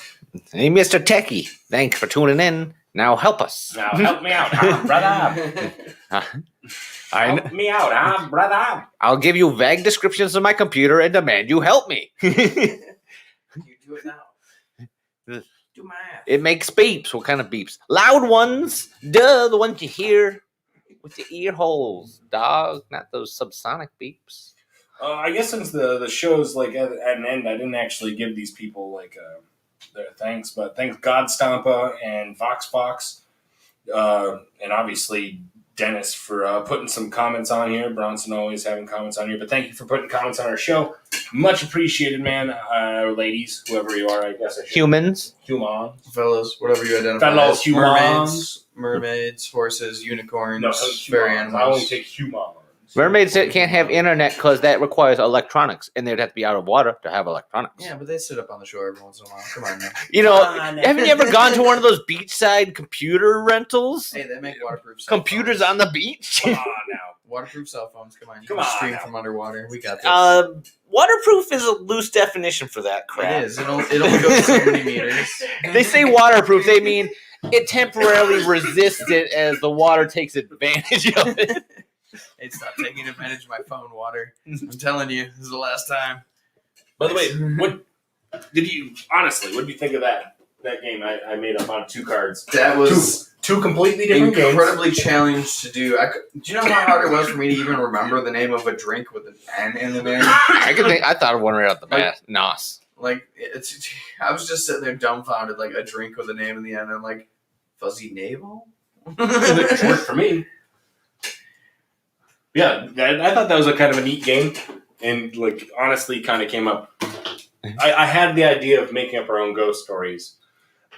B: Hey, Mr. Techie, thanks for tuning in. Now help us.
A: Now help me out, brother. Help me out, brother.
B: I'll give you vague descriptions of my computer and demand you help me.
C: You do it now. Do math.
B: It makes beeps. What kind of beeps? Loud ones. Duh, the ones you hear with your ear holes, dog. Not those subsonic beeps.
A: I guess since the show's like at an end, I didn't actually give these people like their thanks, but thanks Godstompa and Fox, and obviously Dennis for putting some comments on here. Bronson always having comments on here, but thank you for putting comments on our show. Much appreciated, man. Ladies, whoever you are, I guess I should.
B: Humans,
C: fellas, whatever you identify.
A: Fellows, humans,
C: mermaids, horses, unicorns,
A: no,
C: fairy animals.
A: I only take humans.
B: Mermaids can't have internet because that requires electronics, and they'd have to be out of water to have electronics.
C: Yeah, but they sit up on the shore every once in a while. Come on, man.
B: You know, haven't you ever gone to one of those beachside computer rentals?
C: Hey, they make waterproof
B: computers
C: phones.
B: on the beach.
A: Come on now.
C: Waterproof cell phones. Come on, you
A: Come
C: can
A: on
C: stream
A: now.
C: from underwater. We got this.
B: Waterproof is a loose definition for that crap.
C: It is. It only goes so many meters.
B: They say waterproof, they mean it temporarily resists it as the water takes advantage of it.
C: Hey, stop taking advantage of my phone, water. I'm telling you, this is the last time.
A: By the way, what did you think of that game I made up on 2 cards?
C: That was
A: two completely different games.
C: incredibly challenged to do. Do you know how hard it was for me to even remember the name of a drink with an N in the name?
B: I thought of one right off the bat. Nos.
C: Like, I was just sitting there dumbfounded, like a drink with a name in the end. I'm like, Fuzzy Navel?
A: It worked for me. Yeah, I thought that was a kind of a neat game, and like honestly, kind of came up. I had the idea of making up our own ghost stories,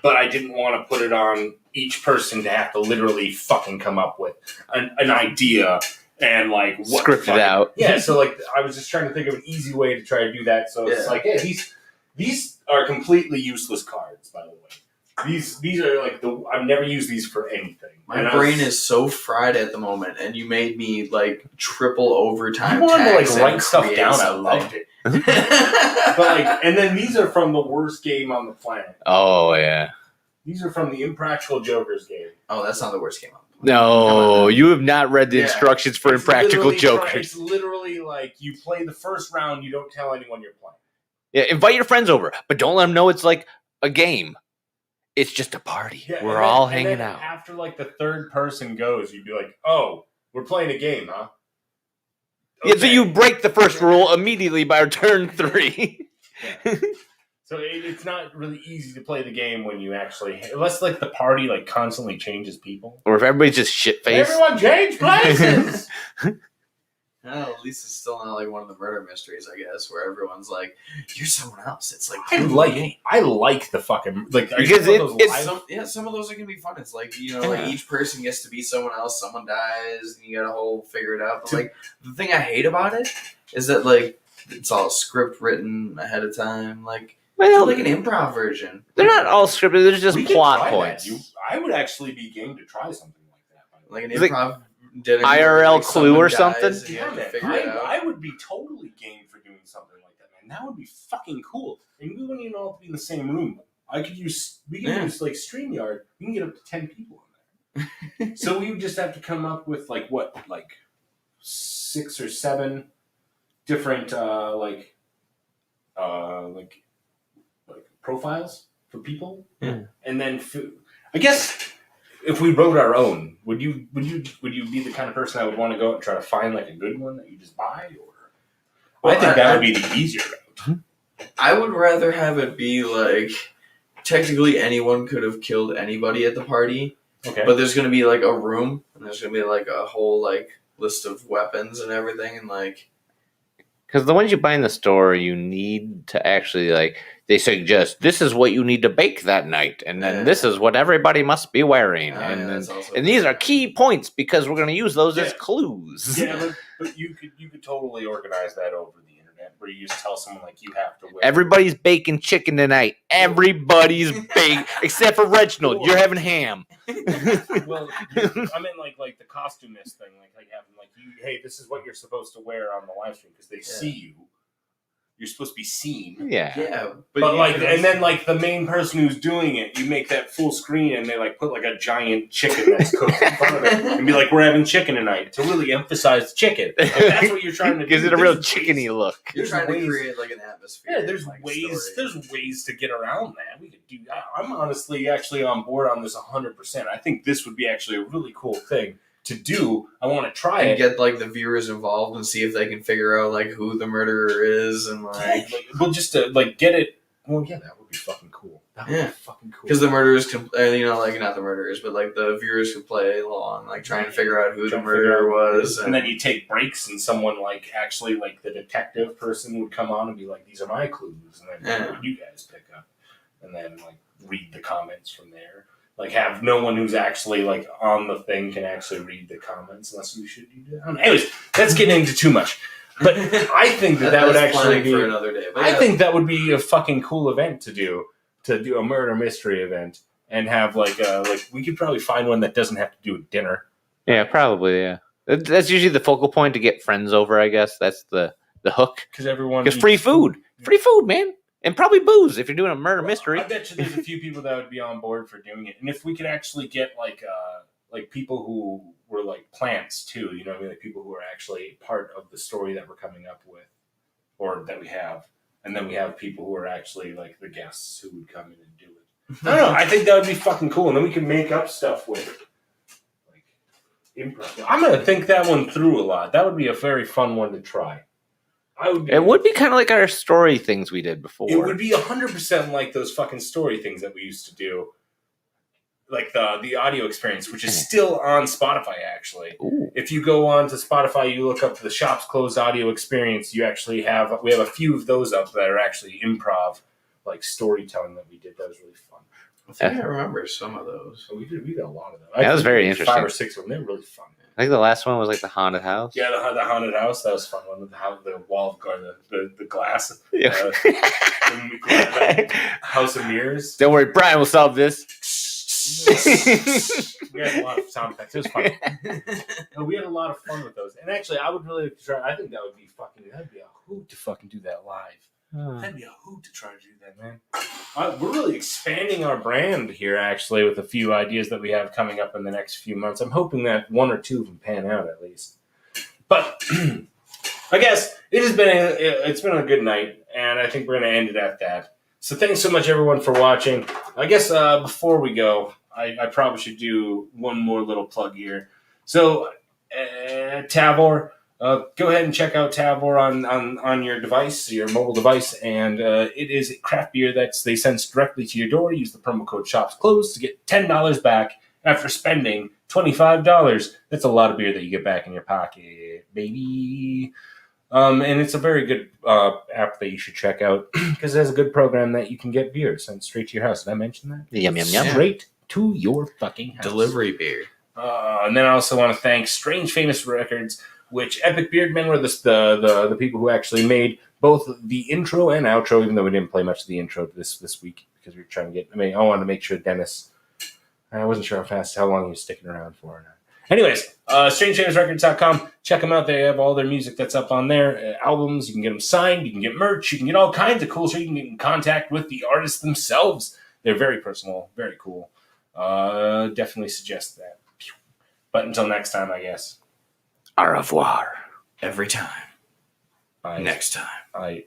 A: but I didn't want to put it on each person to have to literally fucking come up with an idea and like what
B: script it out.
A: Yeah, so like I was just trying to think of an easy way to try to do that. So it's like, yeah, these are completely useless cards, by the way. These are like I've never used these for anything.
C: My brain is so fried at the moment, and you made me like triple overtime.
A: You wanted to like
C: tax
A: write
C: and
A: stuff
C: create
A: down.
C: something.
A: I loved it. But like, and then these are from the worst game on the planet.
B: Oh yeah.
A: These are from the Impractical Jokers game.
C: Oh, that's not the worst game on the planet.
B: No, you have not read the instructions for Impractical Jokers.
A: It's literally like you play the first round, you don't tell anyone you're playing.
B: Yeah, invite your friends over, but don't let them know it's like a game. It's just a party.
A: Yeah,
B: we're all hanging out.
A: After like the third person goes, you'd be like, "Oh, we're playing a game, huh?" Okay.
B: Yeah, so you break the first rule immediately by turn 3.
A: Yeah. So it's not really easy to play the game when you actually, unless like the party like constantly changes people,
B: or if everybody's just shit faced.
A: Everyone change places.
C: No, at least it's still not like one of the murder mysteries, I guess, where everyone's like, "You're someone else." It's like
A: I like the fucking like
B: because
C: some of those are gonna be fun. It's like like each person gets to be someone else. Someone dies, and you gotta figure it out. But like the thing I hate about it is that like it's all script written ahead of time. Like like an improv version.
B: They're not all scripted. They're just plot points.
A: I would actually be game to try something like that.
C: Like an improv.
B: IRL Clue or something?
A: I would be totally game for doing something like that, man. and that would be fucking cool. And we wouldn't even all have to be in the same room. We can use like StreamYard. We can get up to 10 people in there. So we would just have to come up with like 6 or 7 different like profiles for people, and then I guess if we wrote our own, would you be the kind of person that would want to go out and try to find like a good one that you just buy, or I think that would be the easier route.
C: I would rather have it be like technically anyone could have killed anybody at the party, but there's going to be like a room and there's going to be like a whole like list of weapons and everything, and like
B: because the ones you buy in the store, you need to actually like they suggest this is what you need to bake that night, and then this is what everybody must be wearing, and these are key points because we're going to use those as clues.
A: Yeah, but you could totally organize that over the internet, where you just tell someone like you have to wear.
B: Everybody's baking chicken tonight. Everybody's baking except for Reginald. You're having ham.
A: Well, I mean like the costumist thing, like having like hey, this is what you're supposed to wear on the live stream because they see you. You're supposed to be seen.
C: Yeah.
A: But like, and then like the main person who's doing it, you make that full screen and they like put like a giant chicken that's cooked in front of it and be like, we're having chicken tonight to really emphasize the chicken. If that's what you're trying to do.
B: Gives it a real chickeny look.
C: You're trying to create like an atmosphere.
A: Yeah, there's ways to get around that. We could do that. I'm honestly actually on board on this 100%. I think this would be actually a really cool thing to do. I want to try it.
C: Get like the viewers involved and see if they can figure out like who the murderer is and
A: well, just to like get it. Well, yeah, that would be fucking cool. That would be fucking cool.
C: Because the murderers can, like not the murderers, but like the viewers can play along, like trying to figure out who the murderer was,
A: and then you take breaks, and someone like actually like the detective person would come on and be like, "These are my clues," and then you guys pick up, and then like read the comments from there. Like have no one who's actually like on the thing can actually read the comments unless you should do that. Anyways, that's getting into too much. But I think that would actually be
C: for another day.
A: I think that would be a fucking cool event to do a murder mystery event and have like we could probably find one that doesn't have to do with dinner.
B: Yeah, probably. Yeah, that's usually the focal point to get friends over. I guess that's the hook. Because free food, man. And probably booze if you're doing a murder mystery.
A: I bet you there's a few people that would be on board for doing it. And if we could actually get like people who were like plants too, you know what I mean? Like people who are actually part of the story that we're coming up with or that we have. And then we have people who are actually like the guests who would come in and do it. I don't know. I think that would be fucking cool. And then we can make up stuff with it. Like improv. I'm going to think that one through a lot. That would be a very fun one to try.
B: It would be kind of like our story things we did before.
A: It would be 100% like those fucking story things that we used to do. Like the audio experience, which is still on Spotify, actually.
B: Ooh.
A: If you go on to Spotify, you look up the Shops Closed audio experience, we have a few of those up that are actually improv, like storytelling that we did. That was really fun.
C: I think I remember some of those.
A: We did a lot of them.
B: That was very interesting.
A: 5 or 6 of them. They were really fun.
B: I think the last one was like the haunted house.
A: Yeah, the haunted house. That was a fun one. The wall of guard, the glass.
B: Yeah.
A: House of mirrors.
B: Don't worry, Brian will solve this.
A: We had a lot of sound effects. It was fun. No, we had a lot of fun with those. And actually, I would really try. I think that'd be a hoot to fucking do that live. That'd be a hoot to try to do that, man. We're really expanding our brand here, actually, with a few ideas that we have coming up in the next few months. I'm hoping that 1 or 2 of them pan out at least. But I guess it's been a good night, and I think we're going to end it at that. So thanks so much, everyone, for watching. I guess before we go, I probably should do one more little plug here. So TAVOUR. Go ahead and check out TAVOUR on your device, your mobile device, and it is craft beer they send directly to your door. Use the promo code SHOPSCLOSED to get $10 back after spending $25. That's a lot of beer that you get back in your pocket, baby. And it's a very good app that you should check out because it has a good program that you can get beer sent straight to your house. Did I mention that?
B: Yum, yum, yum.
A: Straight to your fucking house.
C: Delivery beer.
A: And then I also want to thank Strange Famous Records, which Epic Beardmen were the people who actually made both the intro and outro, even though we didn't play much of the intro this week because we were trying to I wanted to make sure Dennis, I wasn't sure how long he was sticking around for or not. Anyways, StrangeShamesRecords.com. Check them out. They have all their music that's up on there. Albums. You can get them signed. You can get merch. You can get all kinds of cool shit. You can get in contact with the artists themselves. They're very personal. Very cool. Definitely suggest that. But until next time, I guess.
B: Au revoir.
C: Every time.
A: Bye.
C: Next time.
A: Bye.